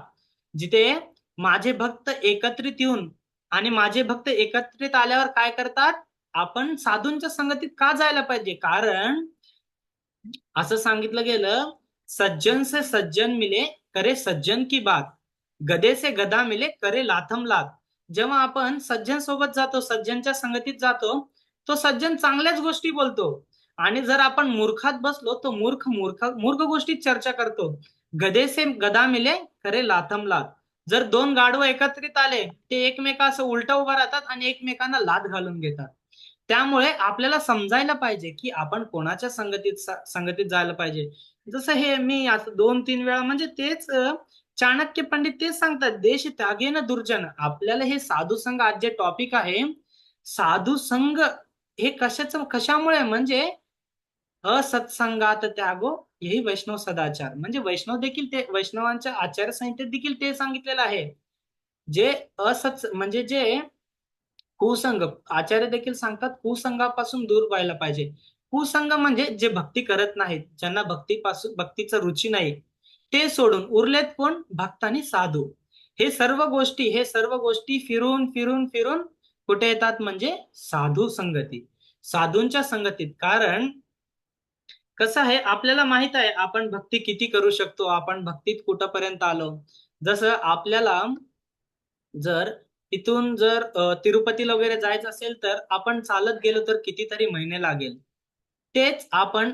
जिथे माझे भक्त एकत्रित येऊन, आणि माझे भक्त एकत्रित आल्यावर काय करतात, आपण साधूंच्या संगतीत का जायला पाहिजे, कारण असं सांगितलं गेलं, सज्जन से सज्जन मिले करे सज्जन की बात, गधे से गधा मिले करे लाथम लाथ. जेव्हा आपण सज्जन सोबत जातो, सज्जनच्या संगतीत जातो, तो सज्जन चांगल्याच गोष्टी बोलतो. आणि जर आपण मूर्खात बसलो तो मूर्ख मूर्ख मूर्ख गोष्टीत चर्चा करतो. गधे से गधा मिले करे लाथम लाथ. जर दोन गाढव एकत्रित आले, ते एकमेका असं उलटा उभा राहतात आणि एकमेकांना लाथ घालून घेतात. त्यामुळे आपल्याला समजायला पाहिजे की आपण कोणाच्या संगतीत जायला पाहिजे. जसं हे मी असं 2-3 वेळा, म्हणजे तेच चाणक्य पंडित तेच सांगतात, देश त्यागे न दुर्जन. आपल्याला हे साधू संघ, आज जे टॉपिक आहे साधू संघ, हे कशामुळे, म्हणजे असत्संगात त्यागो यही वैष्णव सदाचार. म्हणजे वैष्णव देखील ते, वैष्णवांच्या आचार संहितेत देखील ते सांगितलेलं आहे. जे म्हणजे जे कुसंग, आचार्य देखील सांगतात कुसंगापासून दूर व्हायला पाहिजे. कुसंग म्हणजे जे भक्ती करत नाहीत, ज्यांना भक्तीचं रुची नाही, ते सोडून उरलेत कोण, भक्त आणि साधू. हे सर्व गोष्टी फिरून फिरून फिरून कुठे येतात, म्हणजे साधू संगती, साधूंच्या संगतीत. कारण कसं आहे, आपल्याला माहित आहे आपण भक्ती किती करू शकतो, आपण भक्तीत कुठपर्यंत आलो. जसं आपल्याला जर इथून जर तिरुपतीला वगैरे जायचं असेल तर आपण चालत गेलो तर कितीतरी महिने लागेल. तेच आपण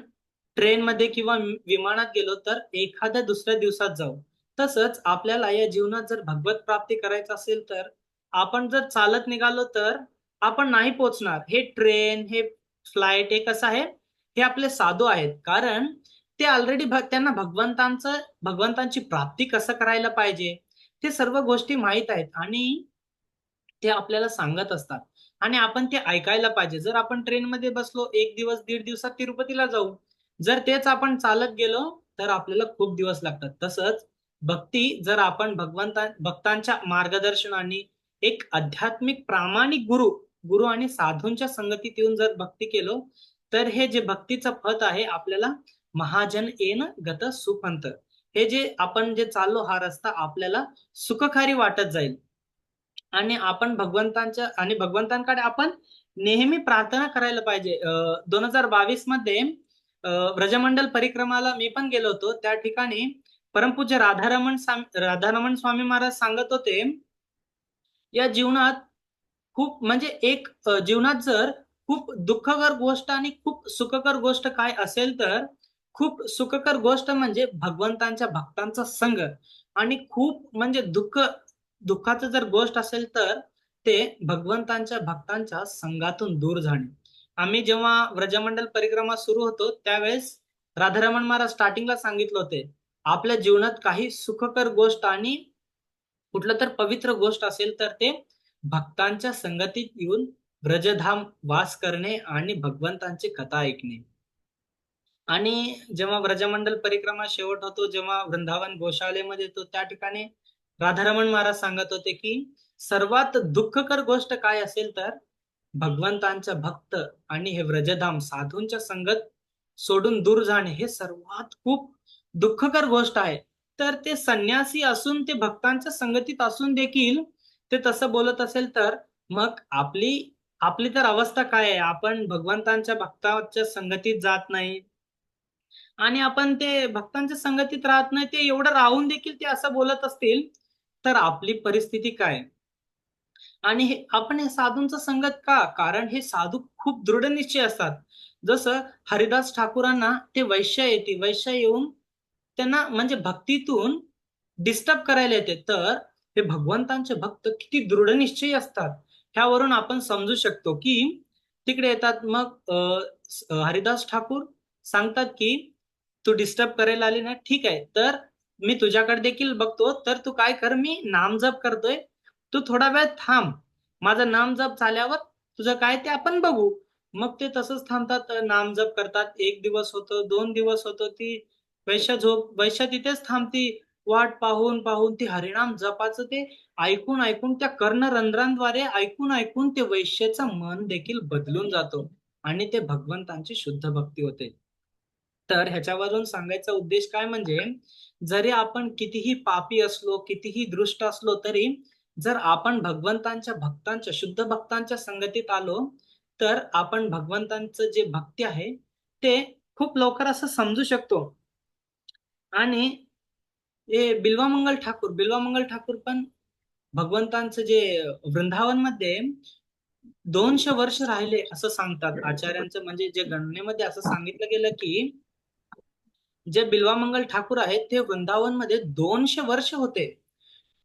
ट्रेनमध्ये किंवा विमानात गेलो तर एखाद्या दुसऱ्या दिवसात जाऊ. तसंच आपल्याला या जीवनात जर भगवत प्राप्ती करायचं असेल तर आपण जर चालत निघालो तर आपण नाही पोहोचणार. हे ट्रेन, हे फ्लाईट, हे कसं आहे, हे आपले साधू आहेत, कारण ते ऑलरेडी त्यांना भगवंतांची प्राप्ती कसं करायला पाहिजे ते सर्व गोष्टी माहित आहेत, आणि ते आपल्याला सांगत असतात, आणि आपण ते ऐकायला पाहिजे. जर आपण ट्रेनमध्ये बसलो, 1 दिवस 1.5 दिवसात तिरुपतीला जाऊ. जर तेच आपण चालत गेलो तर आपल्याला खूप दिवस लागतात. तसंच भक्ती, जर आपण भक्तांच्या मार्गदर्शनाने एक आध्यात्मिक प्रामाणिक गुरु गुरु आणि साधूंच्या संगतीत येऊन जर भक्ती केलो, तर हे जे भक्तीचं पथ आहे आपल्याला महाजन येन गत सुपंत, हे जे आपण जे चाललो हा रस्ता आपल्याला सुखकारी वाटत जाईल. आणि आपण भगवंतांकडे आपण नेहमी प्रार्थना करायला पाहिजे. 2022 मध्ये व्रजमंडल परिक्रमाला मी पण गेलो होतो. त्या ठिकाणी परमपूज्य राधारमण स्वामी महाराज सांगत होते, या जीवनात खूप, म्हणजे जीवनात जर खूप दुःखकर गोष्ट आणि खूप सुखकर गोष्ट काय असेल तर, खूप सुखकर गोष्ट म्हणजे भगवंतांच्या भक्तांचा संग, आणि खूप म्हणजे दुःखाचं जर गोष्ट असेल तर ते भगवंतांच्या भक्तांच्या संघातून दूर जाणे. आम्ही जेव्हा व्रजमंडल परिक्रमा सुरू होतो त्यावेळेस राधारमण महाराज स्टार्टिंगला सांगितलं होते, आपल्या जीवनात काही सुखकर गोष्ट आणि कुठलं तर पवित्र गोष्ट असेल तर ते भक्तांच्या संगतीत येऊन ब्रजधाम वास करणे आणि भगवंतांची कथा ऐकणे. आणि जेव्हा व्रजमंडल परिक्रमा शेवट होतो, जेव्हा वृंदावन गोशाळेमध्ये येतो, त्या ठिकाणी राधारमण महाराज सांगत होते की सर्वात दुःखकर गोष्ट काय असेल तर भगवंतांच्या भक्त आणि हे व्रजधाम साधूंच्या संगत सोडून दूर जाणे, हे सर्वात खूप दुःखकर गोष्ट आहे. तर ते संन्यासी असून, ते भक्तांच्या संगतीत असून देखील ते तसं बोलत असेल तर मग आपली आपली तर अवस्था काय आहे, आपण भगवंतांच्या भक्तांच्या संगतीत जात नाही आणि आपण ते भक्तांच्या संगतीत राहत नाही, ते एवढं राहून देखील ते असं बोलत असतील तर आपली परिस्थिती काय. आणि आपण हे साधूंचा संगत का? कारण हे साधू खूप दृढनिश्चय असतात. जसं हरिदास ठाकूरांना ते वैश्य येते, वैश्य येऊन त्यांना म्हणजे भक्तीतून डिस्टर्ब करायला येते. तर हे भगवंतांचे भक्त किती दृढनिश्चयी असतात. ह्यावरून आपण समजू शकतो की तिकडे येतात. मग हरिदास ठाकूर सांगतात की तू डिस्टर्ब करायला आली ना, ठीक आहे, तर मी तुझ्याकडे देखील बघतो. तर तू काय कर, मी नामजप करतोय, तू थोडा वेळ थांब, माझं नामजप झाल्यावर तुझं काय ते आपण बघू. मग ते तसंच थांबतात, नामजप करतात. 1 दिवस होतो, 2 दिवस होतो, ती वैश्य तिथेच थांबती. वाट पाहून पाहून ती हरिनाम जपाचं ते ऐकून ऐकून, त्या कर्णरंध्रांद्वारे ऐकून ऐकून ते वैश्याचं मन देखील बदलून जातो आणि ते भगवंतांची शुद्ध भक्ती होते. तर ह्याच्यावरून सांगायचा उद्देश काय म्हणजे, जरी आपण कितीही पापी असलो, कितीही दृष्ट असलो, तरी जर आपण भगवंतांच्या भक्तांच्या, शुद्ध भक्तांच्या संगतीत आलो, तर आपण भगवंतांचं जे भक्ती आहे ते खूप लवकर असं समजू शकतो. आणि हे बिल्वामंगल ठाकूर पण भगवंतांचं जे वृंदावन मध्ये 200 वर्ष राहिले असं सांगतात आचार्यांचं. म्हणजे जे गणनेमध्ये असं सांगितलं गेलं की जे बिल्वामंगल ठाकूर आहेत ते वृंदावन मध्ये 200 वर्ष होते.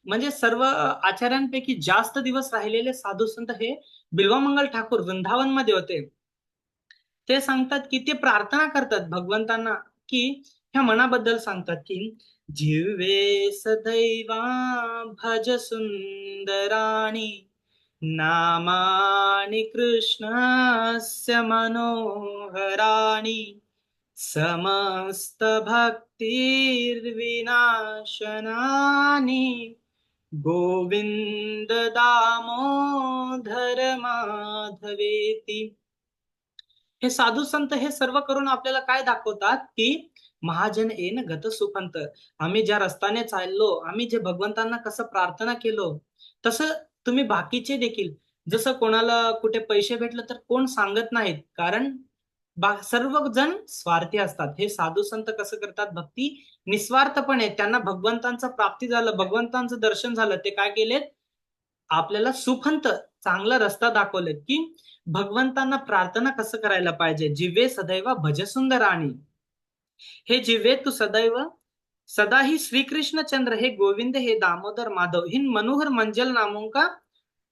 म्हणजे सर्व आचार्यांपैकी जास्त दिवस राहिलेले साधू संत हे बिल्वामंगल ठाकूर वृंदावन मध्ये होते. ते सांगतात की ते प्रार्थना करतात भगवंतांना, की ह्या मनाबद्दल सांगतात की जिव्हे सदैवा भज सुंदराणी, नामानि कृष्णस्य मनोहराणि, समस्त भक्तिर्विनाशनानि, गोविंद दामोदर माधवेती. हे साधू संत हे सर्व करून आपल्याला काय दाखवतात की महाजन येन गत सुखंत. आम्ही ज्या रस्त्याने चाललो, आम्ही जे भगवंतांना कसं प्रार्थना केलो, तसं तुम्ही बाकीचे देखील. जसं कोणाला कुठे पैसे भेटलं तर कोण सांगत नाहीत, कारण सर्व जण स्वार्थी असतात. हे साधू संत कसं करतात, भक्ती निस्वार्थपणे. त्यांना भगवंतांचं प्राप्ती झालं, भगवंतांचं दर्शन झालं, ते काय केलेत, आपल्याला सुखंत चांगला रस्ता दाखवलेत की भगवंतांना प्रार्थना कसं करायला पाहिजे. जिवे सदैव भज सुंदराणी, हे जिवे तू सदैव सदा ही श्री कृष्ण चंद्र, हे गोविंद, हे दामोदर माधव, हिन मनोहर मंजल नामों का,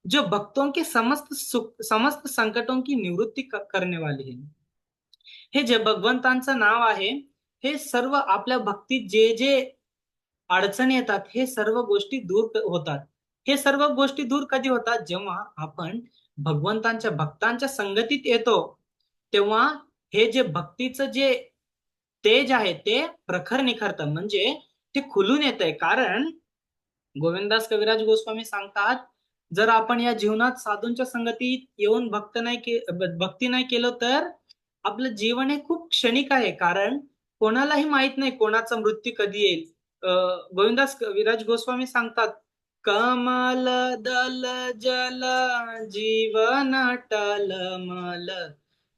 जो भक्तों के समस्त संकटों की निवृत्ति करने वाली है. हे जे भगवंतांचं नाव आहे, हे सर्व आपल्या भक्तीत जे जे अडचणी येतात, हे सर्व गोष्टी दूर होतात. हे सर्व गोष्टी दूर कधी होतात, जेव्हा आपण भगवंतांच्या भक्तांच्या संगतीत येतो, तेव्हा हे जे भक्तीचं जे तेज आहे ते प्रखर निखरतं, म्हणजे ते खुलून येतंय. कारण गोविंदास कविराज गोस्वामी सांगतात, जर आपण या जीवनात साधूंच्या संगतीत येऊन भक्ती नाही केलं, तर आपलं जीवन हे खूप क्षणिक आहे. कारण कोणालाही माहित नाही कोणाचा मृत्यू कधी येईल. गोविंदास कविराज गोस्वामी सांगतात, कमल दल जल जीवन टलमल,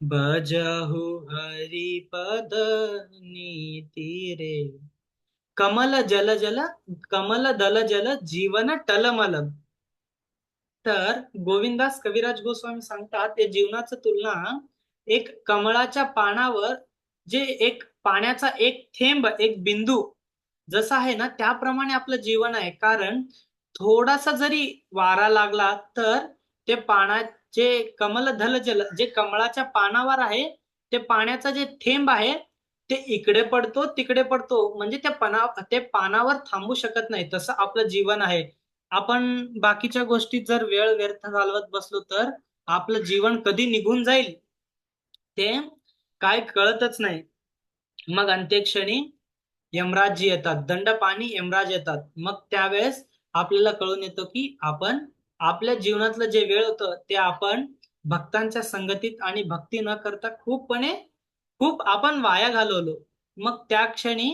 बजहु हरि पद नीती रे. कमल जल जल कमल दल जल जीवन टलमल. तर गोविंदास कविराज गोस्वामी सांगतात, ते जीवनाचं तुलना एक कमळाच्या पानावर जे एक पाण्याचा एक थेंब, एक बिंदू जसा आहे ना, त्याप्रमाणे आपलं जीवन आहे. कारण थोडासा जरी वारा लागला, तर ते जे कमल जल, जे कमळाच्या पानावर आहे, ते पाण्याचा जे थेंब आहे ते इकडे पडतो तिकडे पडतो, म्हणजे ते पानावर थांबू शकत नाही. तसं आपलं जीवन आहे. आपण बाकीच्या गोष्टीत जर वेळ व्यर्थ घालवत बसलो, तर आपलं जीवन कधी निघून जाईल ते काय कळतच नाही. मग अंत्यक्षणी यमराजजी येतात, दंडपाणी यमराज येतात. मग त्यावेळेस आपल्याला कळून येतो की आपण आपल्या जीवनातलं जे वेळ होतं ते आपण भक्तांच्या संगतीत आणि भक्ती न करता खूप आपण वाया घालवलो. मग त्या क्षणी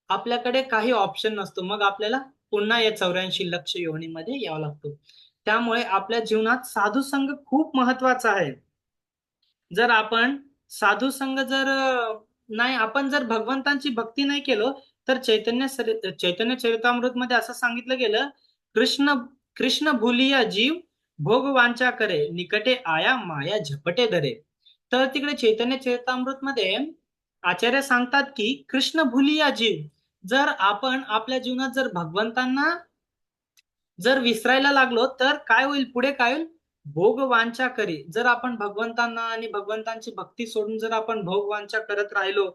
आपल्याकडे काही ऑप्शन नसतो, मग आपल्याला पुन्हा या 84 लक्ष योनीमध्ये यावं लागतो. त्यामुळे आपल्या जीवनात साधू संघ खूप महत्वाचा आहे. जर आपण साधू संघ जर नाही, आपण जर भगवंतांची भक्ती नाही केलो, तर चैतन्य चरितामृत मध्ये असं सांगितलं गेलं, कृष्ण कृष्ण भुलिया जीव भोग वांछा करे निकटे आया माया झपटे धरे. तर तिकडे चैतन्य चरितामृत मध्ये आचार्य सांगतात की कृष्ण भुलिया जीव. जर आपण आपल्या जीवनात जर भगवंतांना जर विसरायला लागलो तर काय होईल, पुढे काय होईल, भोग वांछा करी. जर आपण भगवंतांना आणि भगवंतांची भक्ती सोडून जर आपण भोग वांछा करत राहिलो,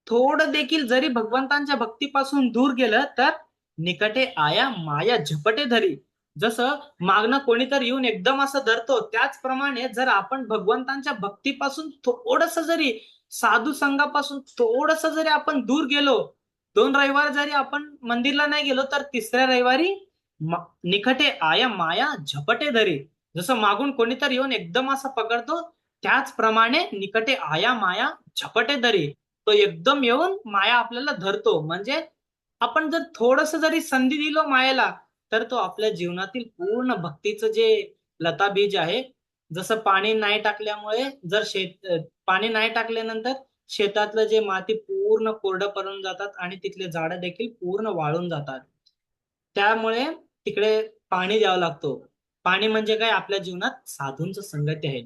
थोडं देखील जरी भगवंतांच्या भक्तीपासून दूर गेलं तर निकटे आया माया झपटे धरी. जसं मागणं कोणीतरी येऊन एकदम असं धरतो, त्याचप्रमाणे जर आपण भगवंतांच्या भक्तीपासून थोडस जरी, साधू संघापासून थोडस जरी आपण दूर गेलो, 2 रविवार जरी आपण मंदिरला नाही गेलो तर तिसऱ्या रविवारी निकटे आया माया झपटे धरी. जसं मागून कोणीतरी येऊन एकदम असं पकडतो, त्याचप्रमाणे निकटे आया माया झपटे धरी. तो एकदम येऊन माया आपल्याला धरतो. म्हणजे आपण जर थोडस जरी संधी दिलो मायेला, तर तो आपल्या जीवनातील पूर्ण भक्तीचं जे लता बीज आहे, जसं पाणी नाही टाकल्यामुळे जर पाणी नाही टाकल्यानंतर शेतातलं जे माती पूर्ण कोरडं पडून जातात आणि तिथले झाडं देखील पूर्ण वाळून जातात. त्यामुळे तिकडे पाणी द्यावं लागतो. पाणी म्हणजे काय, आपल्या जीवनात साधूंचं संगती आहे.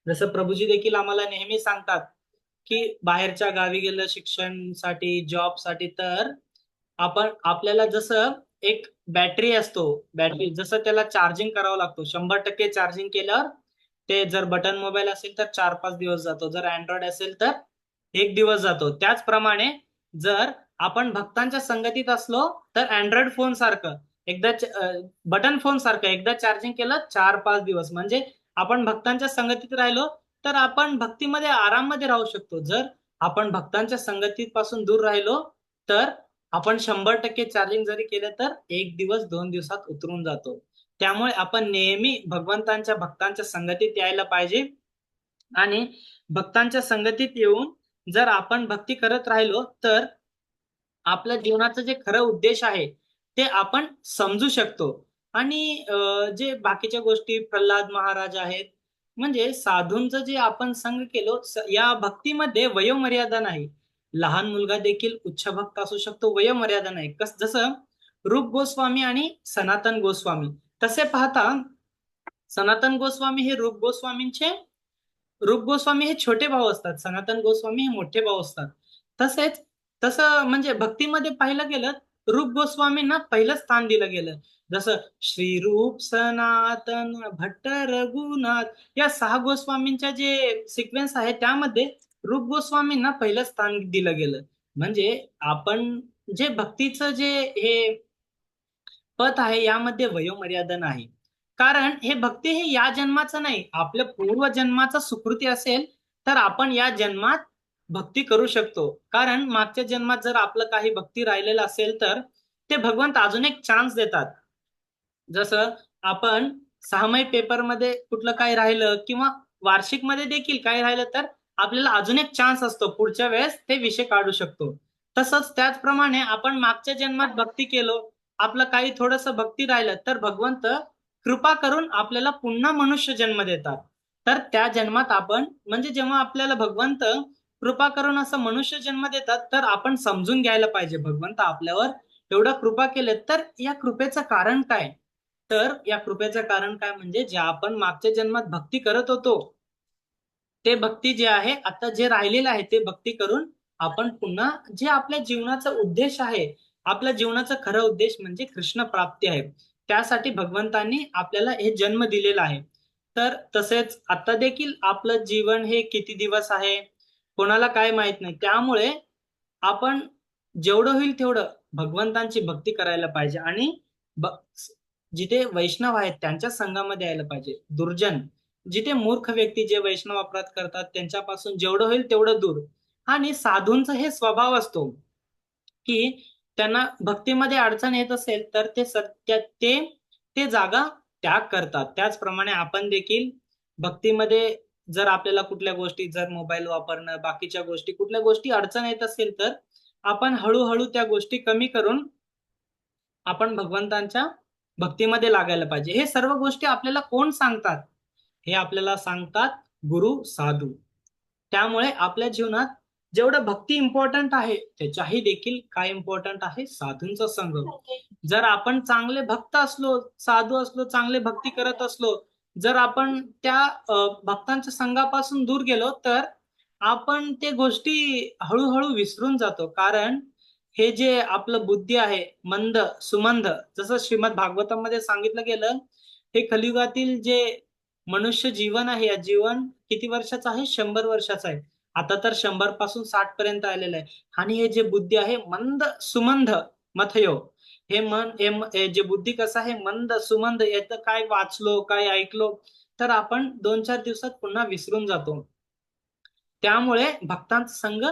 जसं प्रभूजी देखील आम्हाला नेहमी सांगतात की बाहेरच्या गावी गेलं शिक्षणसाठी, जॉबसाठी, तर आपण आपल्याला जसं एक बॅटरी असतो, बॅटरी जसं त्याला चार्जिंग करावं लागतो, 100% चार्जिंग केल्यावर ते, जर बटन मोबाईल असेल तर 4-5 दिवस जातो, जर अँड्रॉइड असेल तर 1 दिवस जातो. त्याचप्रमाणे जर आपण भक्तांच्या संगतीत असलो तर अँड्रॉइड फोन सारखं, एकदा बटन फोन सारखं एकदा चार्जिंग केलं 4-5 दिवस. म्हणजे आपण भक्तांच्या संगतीत राहिलो तर आपण भक्तीमध्ये आराममध्ये राहू शकतो. जर आपण भक्तांच्या संगतीपासून दूर राहिलो तर आपण 100% चार्जिंग जरी केलं तर 1 दिवस 2 दिवसात उतरून जातो. त्यामुळे आपण नेहमी भगवंतांच्या भक्तांच्या संगतीत यायला पाहिजे. आणि भक्तांच्या संगतीत येऊन जर आपण भक्ती करत राहिलो तर आपल्या जीवनाचं जे खरं उद्देश आहे ते आपण समजू शकतो. आणि जे बाकीच्या गोष्टी प्रल्हाद महाराज आहेत, म्हणजे साधूंचं जे आपण संग केलो, या भक्तीमध्ये वयोमर्यादा नाही. लहान मुलगा देखील उच्च भक्त असू शकतो, वयोमर्यादा नाही. जसं रूप गोस्वामी आणि सनातन गोस्वामी. तसे पाहता सनातन गोस्वामी हे रूप गोस्वामी हे छोटे भाऊ असतात, सनातन गोस्वामी हे मोठे भाऊ असतात. तसेच तसं म्हणजे भक्तीमध्ये पाहिलं गेलं, रूप गोस्वामींना पहिलं स्थान दिलं गेलं. जसं श्री रूप सनातन भट्ट रघुनाथ, या 6 गोस्वामींच्या जे सिक्वेन्स आहे त्यामध्ये रूप गोस्वामींना पहिलं स्थान दिलं गेलं. म्हणजे आपण जे भक्तीचं जे हे पथ आहे यामध्ये वयोमर्यादा नाही. कारण हे भक्ती हे या जन्माचं नाही, आपल्या पूर्वजन्माचा सुकृती असेल तर आपण या जन्मात भक्ती करू शकतो. कारण मागच्या जन्मात जर आपलं काही भक्ती राहिलेलं असेल तर ते भगवंत अजून एक चान्स देतात. जसं आपण 6माही पेपरमध्ये कुठलं काही राहिलं किंवा वार्षिक मध्ये देखील काही राहिलं तर आपल्याला अजून एक चान्स असतो, पुढच्या वेळेस ते विषय काढू शकतो. तसंच त्याचप्रमाणे आपण मागच्या जन्मात भक्ती केलो, आपलं काही थोडस भक्ती राहिलं तर भगवंत कृपा करून आपल्याला पुन्हा मनुष्य जन्म देतात. तर त्या जन्मात आपण, म्हणजे जेव्हा आपल्याला भगवंत कृपा करून असं मनुष्य जन्म देतात तर आपण समजून घ्यायला पाहिजे भगवंत आपल्यावर एवढं कृपा केले तर या कृपेचं कारण काय. तर या कृपेचं कारण काय म्हणजे जे आपण मागच्या जन्मात भक्ती करत होतो ते भक्ती जे आहे आता जे राहिलेलं आहे ते भक्ती करून आपण पुन्हा जे आपल्या जीवनाचा उद्देश आहे, आपल्या जीवनाचा खरा उद्देश म्हणजे कृष्ण प्राप्ती आहे, त्यासाठी भगवंतांनी आपल्याला हे जन्म दिलेला आहे. तर तसेच आता देखील आपलं जीवन हे किती दिवस आहे कोणाला काय माहित नाही. त्यामुळे आपण जेवढं होईल तेवढं भगवंतांची भक्ती करायला पाहिजे. आणि जिथे वैष्णव आहेत त्यांच्या संघामध्ये यायला पाहिजे. दुर्जन, जिथे मूर्ख व्यक्ती जे वैष्णव अपराध करतात त्यांच्यापासून जेवढं होईल तेवढं दूर. आणि साधूंचा हे स्वभाव असतो की त्यांना भक्तीमध्ये अडचण येत असेल तर ते जागा त्याग करतात. त्याचप्रमाणे आपण देखील भक्तीमध्ये जर आपल्याला कुठल्या गोष्टी, जर मोबाईल वापरणं, बाकीच्या गोष्टी, कुठल्या गोष्टी अडचण येत असेल तर आपण हळूहळू त्या गोष्टी कमी करून आपण भगवंतांच्या भक्तीमध्ये लागायला पाहिजे. हे सर्व गोष्टी आपल्याला कोण सांगतात, हे आपल्याला सांगतात गुरु साधू. त्यामुळे आपल्या जीवनात जेवढं भक्ती इम्पॉर्टंट आहे त्याच्याही देखील काय इम्पॉर्टंट आहे, साधूंचा संघ. जर आपण चांगले भक्त असलो, साधू असलो, चांगले भक्ती करत असलो, जर आपण त्या भक्तांच्या संघापासून दूर गेलो तर आपण ते गोष्टी हळूहळू विसरून जातो. कारण हे जे आपलं बुद्धी आहे मंद सुमंद, जसं श्रीमद भागवतामध्ये सांगितलं गेलं, हे कलियुगातील जे मनुष्य जीवन आहे, या जीवन किती वर्षाचं आहे, 100 वर्षाचं आहे. आता तर 100 पासून 60 पर्यंत आलेलं आहे. आणि हे जे बुद्धी आहे मंद सुमंद मथयो, हे जे बुद्धी कसं आहे मंद सुमंद, याचं काय वाचलो काय ऐकलो तर आपण 2-4 दिवसात पुन्हा विसरून जातो. त्यामुळे भक्तांचा संघ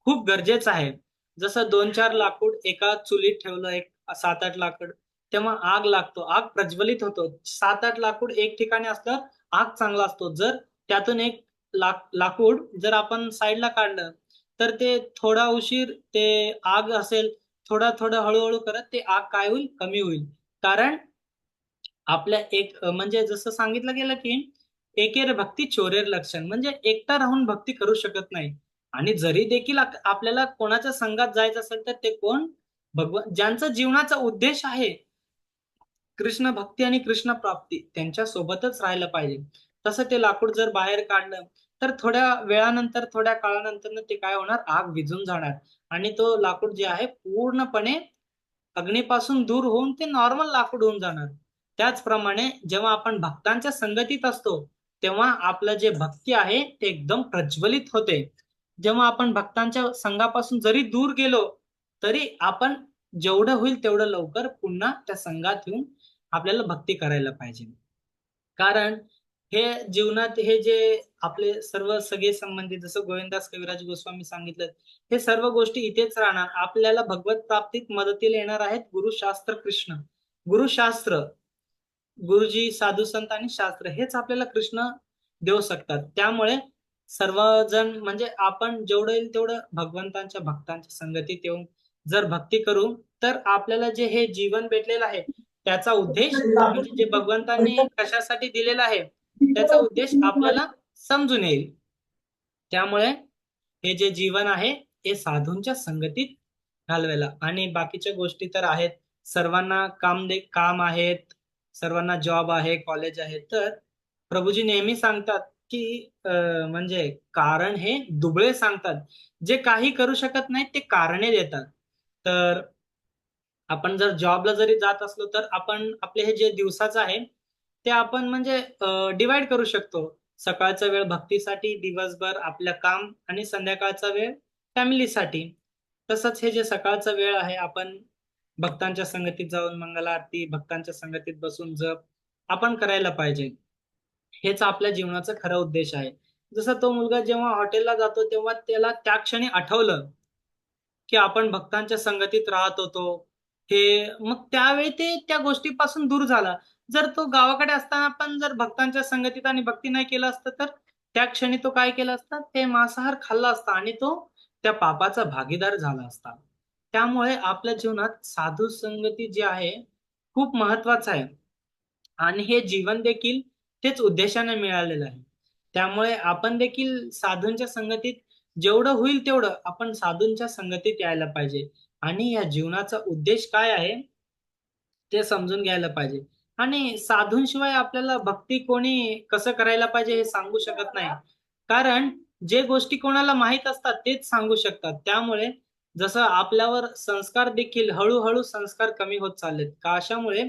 खूप गरजेचा आहे. जसं 2-4 लाकूड एका चुलीत ठेवलं, एक 7-8 लाकूड, तेव्हा आग लागतो, आग प्रज्वलित होतो. 7-8 लाकूड एक ठिकाणी असलं, आग चांगला असतो. जर त्यातून एक लाकूड जर आपण साईडला काढलं तर ते थोडा उशीर ते आग असेल, थोडा थोडं हळूहळू करत ते आग काय होईल, कमी होईल. कारण आपल्या एक म्हणजे जसं सांगितलं गेलं की एकेर भक्ती चोरेर लक्षण, म्हणजे एकटा राहून भक्ती करू शकत नाही. आणि जरी देखील आपल्याला कोणाच्या संघात जायचं असेल तर ते कोण, भगवान ज्यांचा जीवनाचा उद्देश आहे कृष्ण भक्ती आणि कृष्ण प्राप्ती, त्यांच्या सोबतच राहायला पाहिजे. तसं ते लाकूड जर बाहेर काढलं तर थोड्या वेळानंतर, थोड्या काळानंतर ते काय होणार, आग विझून जाणार आणि तो लाकूड जे आहे पूर्णपणे अग्नीपासून दूर होऊन ते नॉर्मल लाकूड होऊन जाणार. त्याचप्रमाणे जेव्हा आपण भक्तांच्या संगतीत असतो तेव्हा आपलं जे भक्ती आहे ते एकदम प्रज्वलित होते. जेव्हा आपण भक्तांच्या संघापासून जरी दूर गेलो तरी आपण जेवढं होईल तेवढं लवकर पुन्हा त्या संघात येऊन आपल्याला भक्ती करायला पाहिजे. कारण हे जीवनात हे जे आपले सर्व सगळे संबंधित, जसं गोविंदास कविराज गोस्वामी सांगितलं, हे सर्व गोष्टी इथेच राहणार. आपल्याला भगवत प्राप्तीत मदतीला येणार आहेत गुरुशास्त्र कृष्ण. गुरुशास्त्र, गुरुजी, साधू संत आणि शास्त्र हेच आपल्याला कृष्ण देऊ शकतात. त्यामुळे सर्वजण म्हणजे आपण जेवढं येईल तेवढं भगवंतांच्या भक्तांच्या संगतीत येऊन जर भक्ती करू तर आपल्याला जे हे जीवन भेटलेलं आहे त्याचा उद्देश, म्हणजे जे भगवंतांनी कशासाठी दिलेलं आहे त्याचा उद्देश आपल्याला समजून येईल. त्यामुळे हे जे जीवन आहे हे साधूंच्या संगतीत घालवायला. आणि बाकीच्या गोष्टी तर आहेत, सर्वांना काम आहेत, सर्वांना जॉब आहे, कॉलेज आहे, तर प्रभूजी नेहमी सांगतात की म्हणजे कारण हे दुबळे सांगतात, जे काही करू शकत नाहीत ते कारणे देतात. तर आपण जर जॉबला जरी जात असलो तर आपण आपले हे जे दिवसाचं आहे ते आपण म्हणजे डिवाइड करू शकतो. सकाळचा वेळ भक्तीसाठी, दिवसभर आपलं काम आणि संध्याकाळचा वेळ फॅमिलीसाठी. तसंच हे जे सकाळचा वेळ आहे आपण भक्तांच्या संगतीत जाऊन मंगल आरती, भक्तांच्या संगतीत बसून जप आपण करायला पाहिजे. हेच आपल्या जीवनाचा खरा उद्देश आहे. जसा तो मुलगा जेव्हा हॉटेलला जातो तेव्हा त्याला त्या क्षणी आठवलं की आपण भक्तांच्या संगतीत राहत होतो. मग त्यावेळी ते त्या गोष्टीपासून दूर झाला. जर तो गावाकडे असताना पण जर भक्तांच्या संगतीत आणि भक्ती नाही केलं असतं तर त्या क्षणी तो काय केलं असतं, ते मांसाहार खाल्ला असता आणि तो त्या पापाचा भागीदार झाला असता. त्यामुळे आपल्या जीवनात साधू संगती जी आहे खूप महत्वाचं आहे. आणि हे जीवन देखील तेच उद्देशाने मिळालेलं आहे. त्यामुळे आपण देखील साधूंच्या संगतीत जेवढं होईल तेवढं आपण साधूंच्या संगतीत यायला पाहिजे. आणि या जीवनाचा उद्देश काय आहे ते समजून घ्यायला पाहिजे. आणि साधूंशिवाय आपल्याला भक्ती कोणी कसं करायला पाहिजे हे सांगू शकत नाही. कारण जे गोष्टी कोणाला माहीत असतात तेच सांगू शकतात. त्यामुळे जसं आपल्यावर संस्कार देखील हळूहळू संस्कार कमी होत चाललेत. कशामुळे?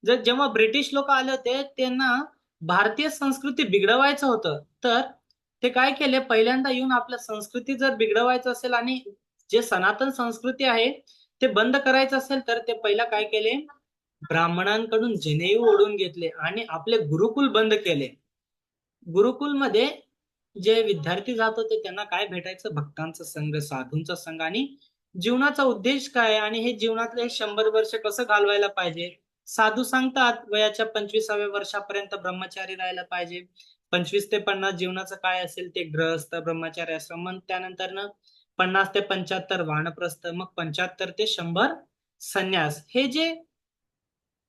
जेव्हा ब्रिटिश लोक आले होते त्यांना भारतीय संस्कृती बिघडवायचं होतं. तर ते काय केले, पहिल्यांदा येऊन आपल्या संस्कृती जर बिघडवायचं असेल आणि जे सनातन संस्कृती आहे ते बंद करायचं असेल तर ते पहिला काय केले, ब्राह्मणांकडून जनेऊ ओढून घेतले आणि आपले गुरुकुल बंद केले. गुरुकुलमध्ये जे विद्यार्थी जात होते त्यांना काय भेटायचं, भक्तांचा संघ, साधूंचा संघ. आणि जीवनाचा उद्देश काय आणि हे जीवनातले 100 वर्ष कसं घालवायला पाहिजे. साधू सांगतात वयाच्या 25व्या वर्षापर्यंत ब्रह्मचारी राहायला पाहिजे. 25 ते 50 जीवनाचं काय असेल ते गृहस्थ, ब्रह्मचारी, आश्रम. मग त्यानंतर 50 ते 75 वानप्रस्थ, मग 75 ते 100 संन्यास. हे जे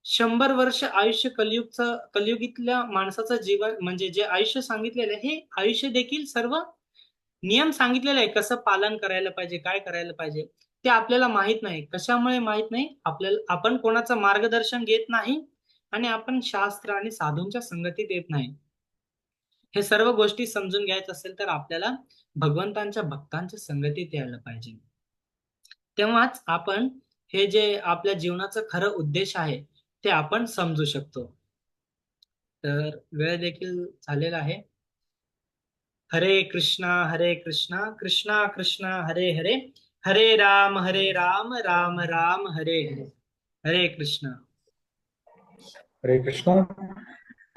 100 वर्ष आयुष्य कलियुगीतल्या माणसाचं जीवन म्हणजे जे आयुष्य सांगितलेलं आहे हे आयुष्य देखील सर्व नियम सांगितलेले आहे कसं पालन करायला पाहिजे, काय करायला पाहिजे, ते आपल्याला माहित नाही. कशामुळे माहित नाही? आपण कोणाचं मार्गदर्शन घेत नाही आणि आपण शास्त्र आणि साधूंच्या संगतीत येत नाही. हे सर्व गोष्टी समजून घ्यायचं असेल तर आपल्याला भगवंतांच्या भक्तांच्या संगतीत यायला पाहिजे. तेव्हाच आपण हे जे आपल्या जीवनाचं खरं उद्देश आहे ते आपण समजू शकतो. तर वेळ देखील झालेला आहे. हरे कृष्णा कृष्णा कृष्णा हरे हरे, हरे राम राम राम हरे हरे. हरे कृष्णा. हरे कृष्ण.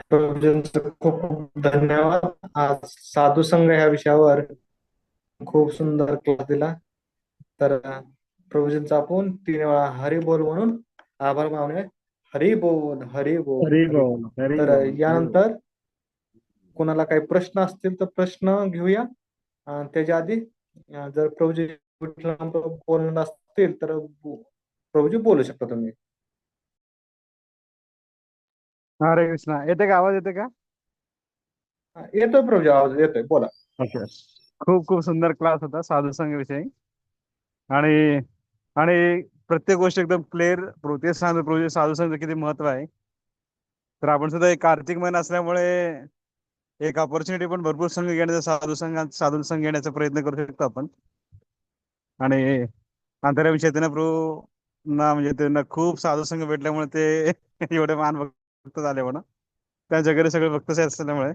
प्रभूजींचं खूप खूप धन्यवाद. आज साधू संघ ह्या विषयावर खूप सुंदर क्लास दिला. तर प्रभूजींचा आपण 3 वेळा हरी बोल म्हणून आभार मानूया. हरी बोल, हरी बोल, हरी हरी बोल. बोल, हरी तर बोल, हरी बोल. यानंतर कोणाला काही प्रश्न असतील तर प्रश्न घेऊया. त्याच्या आधी जर प्रभूजी बोलणार असतील तर प्रभूजी बोलू शकता तुम्ही. हरे कृष्णा. येते का आवाज, येते का? येतोय प्रभूजी, आवाज येतोय, बोला. ओके. खूप खूप सुंदर क्लास होता साधू संघ विषयी. आणि आणि प्रत्येक गोष्ट एकदम क्लिअर तेच सांगतो प्रभू साधू संघ किती महत्व आहे. तर आपण सुद्धा एक कार्तिक महिना असल्यामुळे एक ऑपॉर्च्युनिटी पण भरपूर संघ घेण्याचा, साधू संघ घेण्याचा प्रयत्न करू शकतो आपण. आणि अंतरामी चैतन्य प्रभू ना, म्हणजे त्यांना खूप साधू संघ भेटल्यामुळे ते एवढे महान भक्त झाले म्हणा. त्यांच्या घरी सगळे भक्तच असल्यामुळे.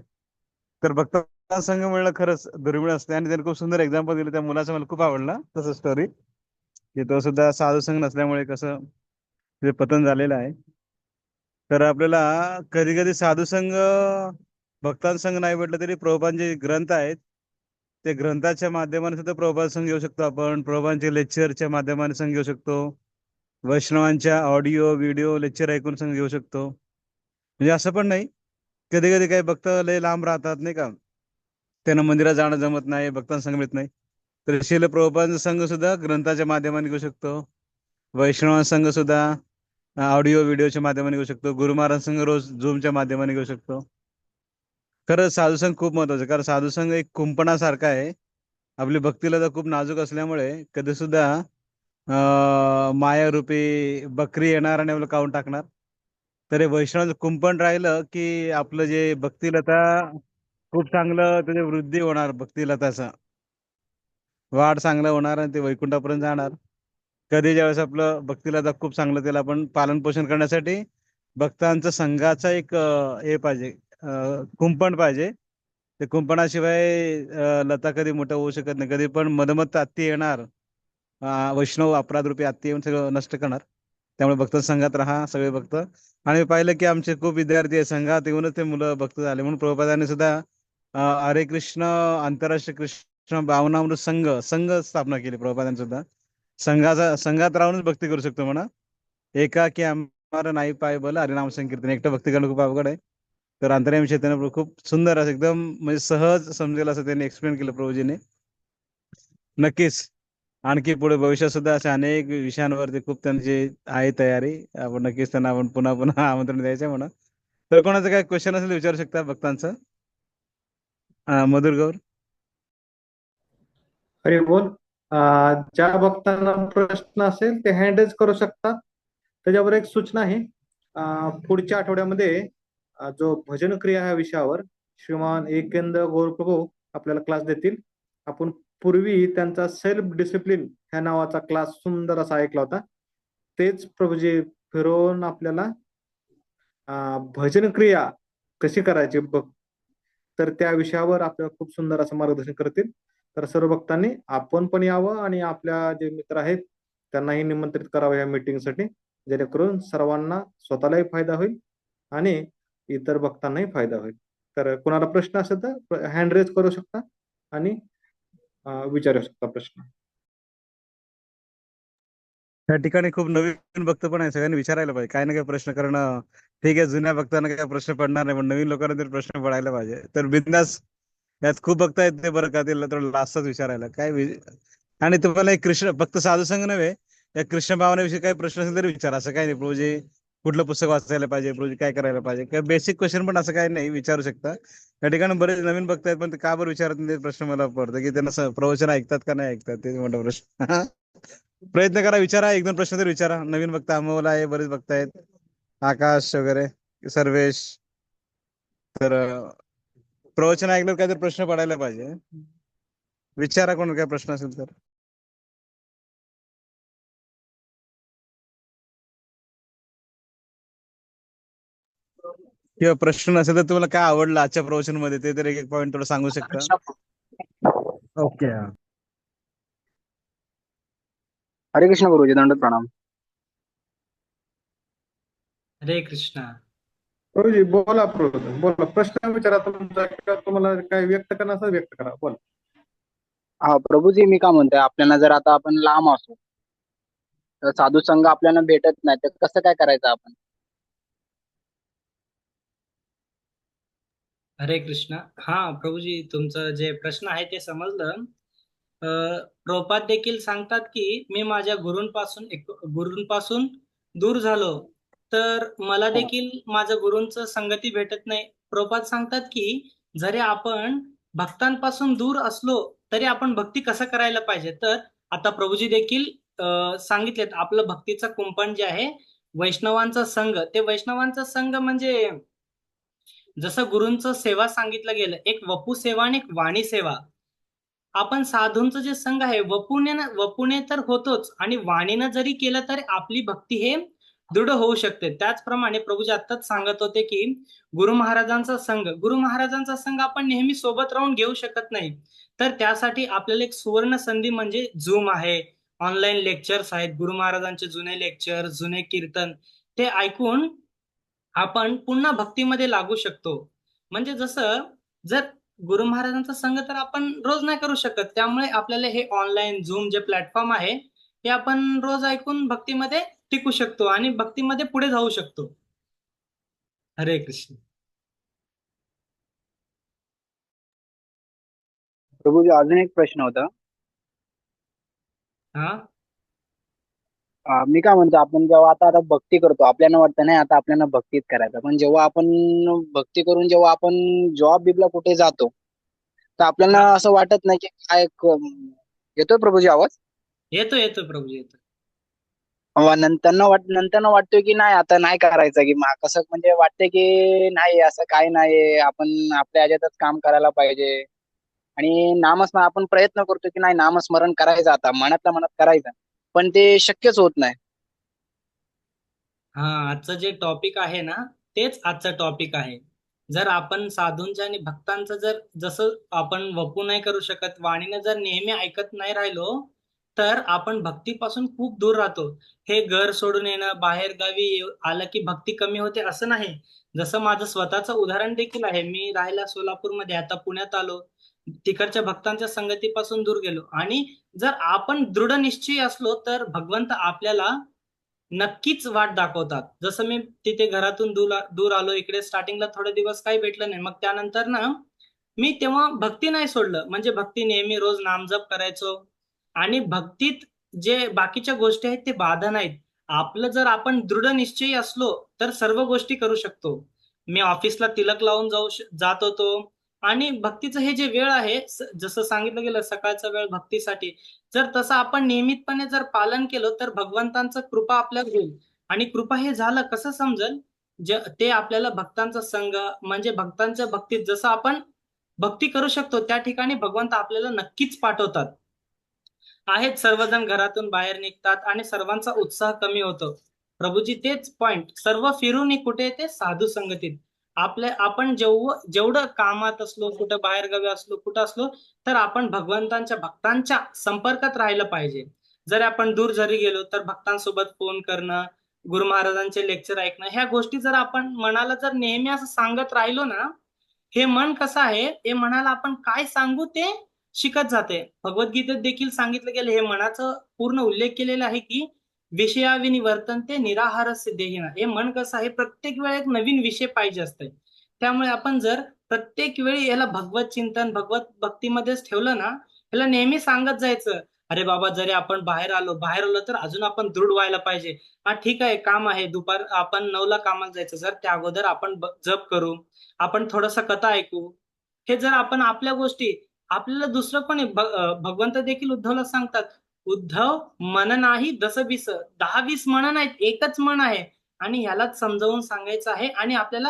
तर भक्त संघ मिळणं खरंच दुर्मिळ असते. आणि त्यांनी खूप सुंदर एक्झाम्पल दिलं त्या मुलाचं, मला खूप आवडलं तसं स्टोरी, की तो सुद्धा साधू संघ नसल्यामुळे कसं ते पतन झालेलं आहे. तर आपल्याला कधी कधी साधू संघ भक्तांसंग नाही भेटलं तरी प्रभुपादांचे ग्रंथ आहेत, ते ग्रंथाच्या माध्यमाने सुद्धा प्रभुपाद संघ घेऊ शकतो आपण. प्रभुपादांचे लेक्चरच्या माध्यमाने संघ घेऊ शकतो. वैष्णवांच्या ऑडिओ व्हिडिओ लेक्चर ऐकून संघ घेऊ शकतो. म्हणजे असं पण नाही, कधी कधी काही भक्त लय लांब राहतात नाही का, त्यांना मंदिरात जाणं जमत नाही, भक्तांसंग मिळत नाही. तर श्रील प्रभुपाद संघ सुद्धा ग्रंथाच्या माध्यमाने घेऊ शकतो. वैष्णव संघ सुद्धा ऑडिओ व्हिडिओच्या माध्यमाने घेऊ शकतो. गुरु महाराज संघ रोज झूमच्या माध्यमाने घेऊ शकतो. खरंच साधुसंग खूप महत्वाचं आहे, कारण साधुसंग एक कुंपणासारखा आहे. आपली भक्तीला तर खूप नाजूक असल्यामुळे कधी सुद्धा मायारूपी बकरी येणार आणि आपलं काउंट टाकणार. तर हे वैष्णव कुंपण राहिलं की आपलं जे भक्तिलता खूप चांगलं, त्याची वृद्धी होणार भक्तिलताचा, वाढ चांगलं होणार आणि ते वैकुंठापर्यंत जाणार. कधी ज्यावेळेस आपलं भक्तीलता खूप चांगलं, त्याला आपण पालन पोषण करण्यासाठी भक्तांचं संघाचा एक हे पाहिजे, कुंपण पाहिजे. ते कुंपणाशिवाय लता कधी मोठं होऊ शकत नाही. कधी पण मधमत हत्ती येणार, वैष्णव अपराध रूपी हत्ती येऊन सगळं नष्ट करणार. त्यामुळे भक्त संघात राहा सगळे भक्त. आणि पाहिलं की आमचे खूप विद्यार्थी आहे, संघात येऊनच ते मुलं भक्त झाले. म्हणून प्रभुपादांनी सुद्धा हरे कृष्ण आंतरराष्ट्रीय कृष्ण भावनामृत संघ संघ स्थापना केली प्रभुपादांनी सुद्धा. संघात राहूनच भक्ती करू शकतो म्हणा. एका की आम्हाला नाही पाय बल हरिनाम संकीर्तन, एकटं भक्ती करणं खूप अवघड आहे. तर अंतर्यामी चैतन्य प्रभू खूप सुंदर असं एकदम म्हणजे सहज समजेल असं त्यांनी एक्सप्लेन केलं प्रभूजीने. नक्कीच आणखी पुढे भविष्यात सुद्धा अशा अनेक विषयांवरती खूप त्यांची आहे तयारी. आपण नक्कीच त्यांना आपण पुन्हा पुन्हा आमंत्रण द्यायचं म्हणा. तर कोणाचं काय क्वेश्चन असेल विचारू शकता भक्तांचं. मधुर गौर. हरी बोल. ज्या भक्तांना प्रश्न असेल ते हँड रेज करू शकतात. त्याच्यावर एक सूचना आहे, पुढच्या आठवड्यामध्ये जो भजन क्रिया ह्या विषयावर श्रीमान एकेंद्र गौरप्रभू आपल्याला क्लास देतील. आपण पूर्वी त्यांचा सेल्फ डिसिप्लिन ह्या नावाचा क्लास सुंदर असा ऐकला होता. तेच प्रभूजी फिरवून आपल्याला भजन क्रिया कशी करायची बघ, तर त्या विषयावर आपल्याला खूप सुंदर असं मार्गदर्शन करतील. तर सर्व भक्तांनी आपण पण यावं आणि आपल्या जे मित्र आहेत त्यांनाही निमंत्रित करावं या मीटिंगसाठी, जेणेकरून सर्वांना स्वतःलाही फायदा होईल आणि इतर भक्तांनाही फायदा होईल. तर कोणाला प्रश्न असेल तर हँड रेज करू शकता आणि विचारू शकता प्रश्न. त्या ठिकाणी खूप नवीन भक्त पण आहे, सगळ्यांनी विचारायला पाहिजे, काय ना काय प्रश्न करणं. ठीक आहे, जुन्या भक्तांना काय प्रश्न पडणार नाही, पण नवीन लोकांना तरी प्रश्न पडायला पाहिजे. तर बिंदास, यात खूप भक्त आहेत ते बरं का, ते थोडं लास्टच विचारायला काय आणि तुम्हाला एक कृष्ण फक्त साधू संघ नव्हे, या कृष्ण भावनेविषयी काही प्रश्न असेल तरी विचारा, असं काही नाही. प्रभूजी कुठलं पुस्तक वाचायला पाहिजे, प्रभूजी काय करायला पाहिजे, किंवा बेसिक क्वेश्चन पण असं काही नाही विचारू शकता. त्या ठिकाणी बरेच नवीन बघतायत पण ते का बरं विचारत नाही, ते प्रश्न मला पडतो की त्यांना प्रवचन ऐकतात का नाही ऐकतात, ते मोठा प्रश्न. प्रयत्न करा, विचारा, एक दोन प्रश्न तर विचारा. नवीन बघता अमोल आहे, बरेच बघतायत, आकाश वगैरे, सर्वेश. तर प्रवचन ऐकल्यावर काहीतरी प्रश्न पडायला पाहिजे. विचारा कोण काय प्रश्न असेल तर. किंवा प्रश्न नसेल तर तुम्हाला काय आवडलं आजच्या प्रवचन मध्ये, ते तर एक एक पॉईंट थोडं सांगू शकता. ओके. हरे कृष्ण गुरुजी, दंडवत प्रणाम. हरे कृष्णा. प्रभूजी बोला, प्रभू बोला, प्रश्न विचारा तुमचा, किंवा तुम्हाला काय व्यक्त करणार असेल व्यक्त करा, बोला. हा प्रभूजी, मी काय म्हणतोय, आपल्याला जर आता आपण लांब असू तर साधू संघ आपल्याला भेटत नाही, तर कसं काय करायचं आपण? हरे कृष्णा. हा प्रभूजी, तुमचं जे प्रश्न आहे ते समजलं. प्रभुपाद देखील सांगतात की मी माझ्या गुरूंपासून दूर झालो, तर मला देखील माझ्या गुरूंचं संगती भेटत नाही. प्रभुपाद सांगतात की जरी आपण भक्तांपासून दूर असलो तरी आपण भक्ती कसं करायला पाहिजे. तर आता प्रभूजी देखील सांगितलेत, आपलं भक्तीचं कुंपण जे आहे वैष्णवांचा संघ. ते वैष्णवांचा संघ म्हणजे जसं गुरूंचं सेवा सांगितलं गेलं, एक वपू सेवा आणि एक वाणी सेवा. आपण साधूंचं जे संघ आहे वपुने तर होतोच, आणि वाणीनं जरी केलं तरी आपली भक्ती हे दृढ होऊ शकते. त्याचप्रमाणे प्रभूजी आत्ताच सांगत होते की गुरु महाराजांचा संघ आपण नेहमी सोबत राहून घेऊ शकत नाही. तर त्यासाठी आपल्याला एक सुवर्ण संधी म्हणजे झूम आहे, ऑनलाईन लेक्चर्स आहेत, गुरु महाराजांचे जुने लेक्चर, जुने कीर्तन, ते ऐकून आपण पुन्हा भक्तीमध्ये लागू शकतो. म्हणजे जसं जर गुरु महाराजांचा संग तर आपण रोज नाही करू शकत, त्यामुळे आपल्याला हे ऑनलाईन झूम जे प्लॅटफॉर्म आहे हे आपण रोज ऐकून भक्तीमध्ये टिकू शकतो आणि भक्तीमध्ये पुढे जाऊ शकतो. हरे कृष्ण. प्रभूजी, अजून एक प्रश्न होता. हा मी काय म्हणतो, आपण जेव्हा आता भक्ती करतो, आपल्याला वाटतं नाही आता आपल्याला भक्तीच करायचं, पण जेव्हा आपण भक्ती करून जेव्हा आपण जॉब बिबला कुठे जातो, तर आपल्याला हा. असं वाटत नाही की येतोय प्रभूजी आवाज? येतो येतो प्रभू, येतो. नंतर वाटतोय की नाही आता नाही करायचं, की कसं म्हणजे वाटतंय की नाही असं काय नाही, आपण आपल्या ह्याच्यातच काम करायला पाहिजे. आणि नामस्मरण आपण प्रयत्न करतो की नाही नामस्मरण करायचं, आता मनातल्या मनात करायचं, पण ते शक्यच होत नाही. हा, आजचं जे टॉपिक आहे ना, तेच आजचं टॉपिक आहे. जर आपण साधूंचं आणि भक्तांचं जर जसं आपण वपू नाही करू शकत, वाणीनं जर नेहमी ऐकत नाही राहिलो, तर आपण भक्तीपासून खूप दूर राहतो. हे घर सोडून येणं, बाहेर गावी आलं की भक्ती कमी होते असं नाही. जसं माझं स्वतःचं उदाहरण देखील आहे. मी राहायला सोलापूरमध्ये, आता पुण्यात आलो, तिकडच्या भक्तांच्या संगतीपासून दूर गेलो. आणि जर आपण दृढ निश्चयी असलो तर भगवंत आपल्याला नक्कीच वाट दाखवतात. जसं मी तिथे घरातून दूर आलो, इकडे स्टार्टिंगला थोडे दिवस काही भेटलं नाही, मग त्यानंतर ना मी तेव्हा भक्ती नाही सोडलं. म्हणजे भक्ती नेहमी रोज नामजप करायचो, आणि भक्तीत जे बाकीच्या गोष्टी आहेत ते बाधा नाहीत. आपलं जर आपण दृढ निश्चयी असलो तर सर्व गोष्टी करू शकतो. मी ऑफिसला तिलक लावून जात होतो. आणि भक्तीचं हे जे वेळ आहे, जसं सांगितलं गेलं सकाळचा वेळ भक्तीसाठी, जर तसं आपण नियमितपणे जर पालन केलं तर भगवंतांचं कृपा आपल्यावर होईल. आणि कृपा हे झालं कसं समजेल, ते आपल्याला भक्तांचा संघ म्हणजे भक्तांच्या भक्तीत जसं आपण भक्ती करू शकतो त्या ठिकाणी भगवंत आपल्याला नक्कीच पाठवतात. आहेत, सर्वजण घरातून बाहेर निघतात आणि सर्वांचा उत्साह कमी होतो. प्रभूजी तेच पॉइंट, सर्व फिरून कुठे येते, साधू संगतीत. आपण जेवढं कामात असलो, कुठं बाहेरगावी असलो, कुठं असलो, तर आपण भगवंतांच्या भक्तांच्या संपर्कात राहिलं पाहिजे. जर आपण दूर जरी गेलो तर भक्तांसोबत फोन करणं, गुरु महाराजांचे लेक्चर ऐकणं, ह्या गोष्टी जर आपण मनाला जर नेहमी असं सांगत राहिलो ना, हे मन कसं आहे, हे मनाला आपण काय सांगू ते शिकत जाते. भगवद्गीतेत देखील सांगितलं गेलं, हे मनाचं पूर्ण उल्लेख केलेला आहे की विषयाविनी वर्तनते निराहारस्य देहिना. हे मन कसं आहे, प्रत्येक वेळेस एक नवीन विषय पाहिजे असते. त्यामुळे आपण जर प्रत्येक वेळी याला भगवत चिंतन, भगवत भक्तीमध्येच ठेवलं ना, याला नेहमी सांगत जायचं, अरे बाबा, जरी आपण बाहेर आलो तर अजून आपण दृढ व्हायला पाहिजे. हा ठीक आहे, काम आहे, दुपार आपण 9ला कामाला जायचं, जर त्या अगोदर आपण जप करू, आपण थोडस कथा ऐकू. हे जर आपण आपल्या गोष्टी, आपल्याला दुसरं कोणी भगवंत देखील उद्धवला सांगतात, उद्धव मन नाही दस बीस, 10-20 मन नाहीत, एकच मन आहे. आणि ह्यालाच समजावून सांगायचं आहे, आणि आपल्याला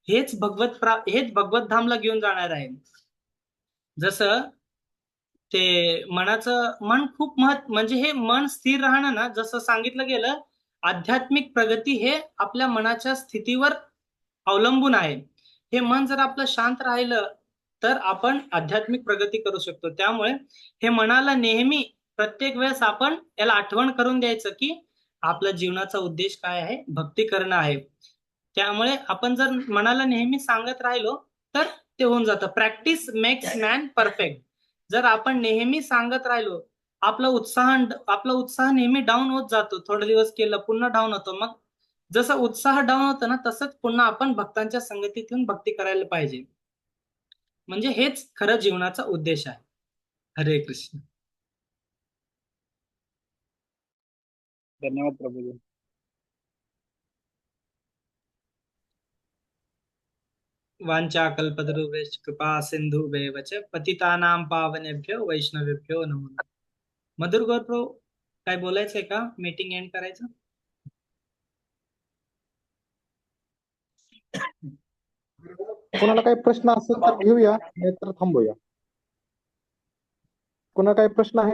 हेच भगवत धामला घेऊन जाणार आहे. जसं ते मन खूप म्हणजे हे मन स्थिर राहणं ना, जसं सांगितलं गेलं, आध्यात्मिक प्रगती हे आपल्या मनाच्या स्थितीवर अवलंबून आहे. हे मन जर आपलं शांत राहिलं तर आपण आध्यात्मिक प्रगती करू शकतो. त्यामुळे हे मनाला नेहमी प्रत्येक वेळेस आपण याला आठवण करून द्यायचं की आपल्या जीवनाचा उद्देश काय आहे, भक्ती करणं आहे. त्यामुळे आपण जर मनाला नेहमी सांगत राहिलो तर ते होऊन जातं. Practice makes man perfect. जर आपण नेहमी सांगत राहिलो, आपला उत्साह नेहमी डाऊन होत जातो. थोडे दिवस केलं, पुन्हा डाऊन होतो. मग जसं उत्साह डाऊन होतो ना, तसंच पुन्हा आपण भक्तांच्या संगतीत येऊन भक्ती करायला पाहिजे. म्हणजे हेच खरं जीवनाचा उद्देश आहे. हरे कृष्ण. धन्यवाद प्रभूजी. वांछा कल्पतरुभ्यश्च कृपा सिंधुभ्येव च पतितानां पावनेभ्यो वैष्णवेभ्यो नमो नमः. मधुर गौरव, काय बोलायचंय का? मीटिंग एंड करायचं? कोणाला काही प्रश्न असेल तर घेऊया, नाहीतर थांबूया. कोणाला काही प्रश्न आहे?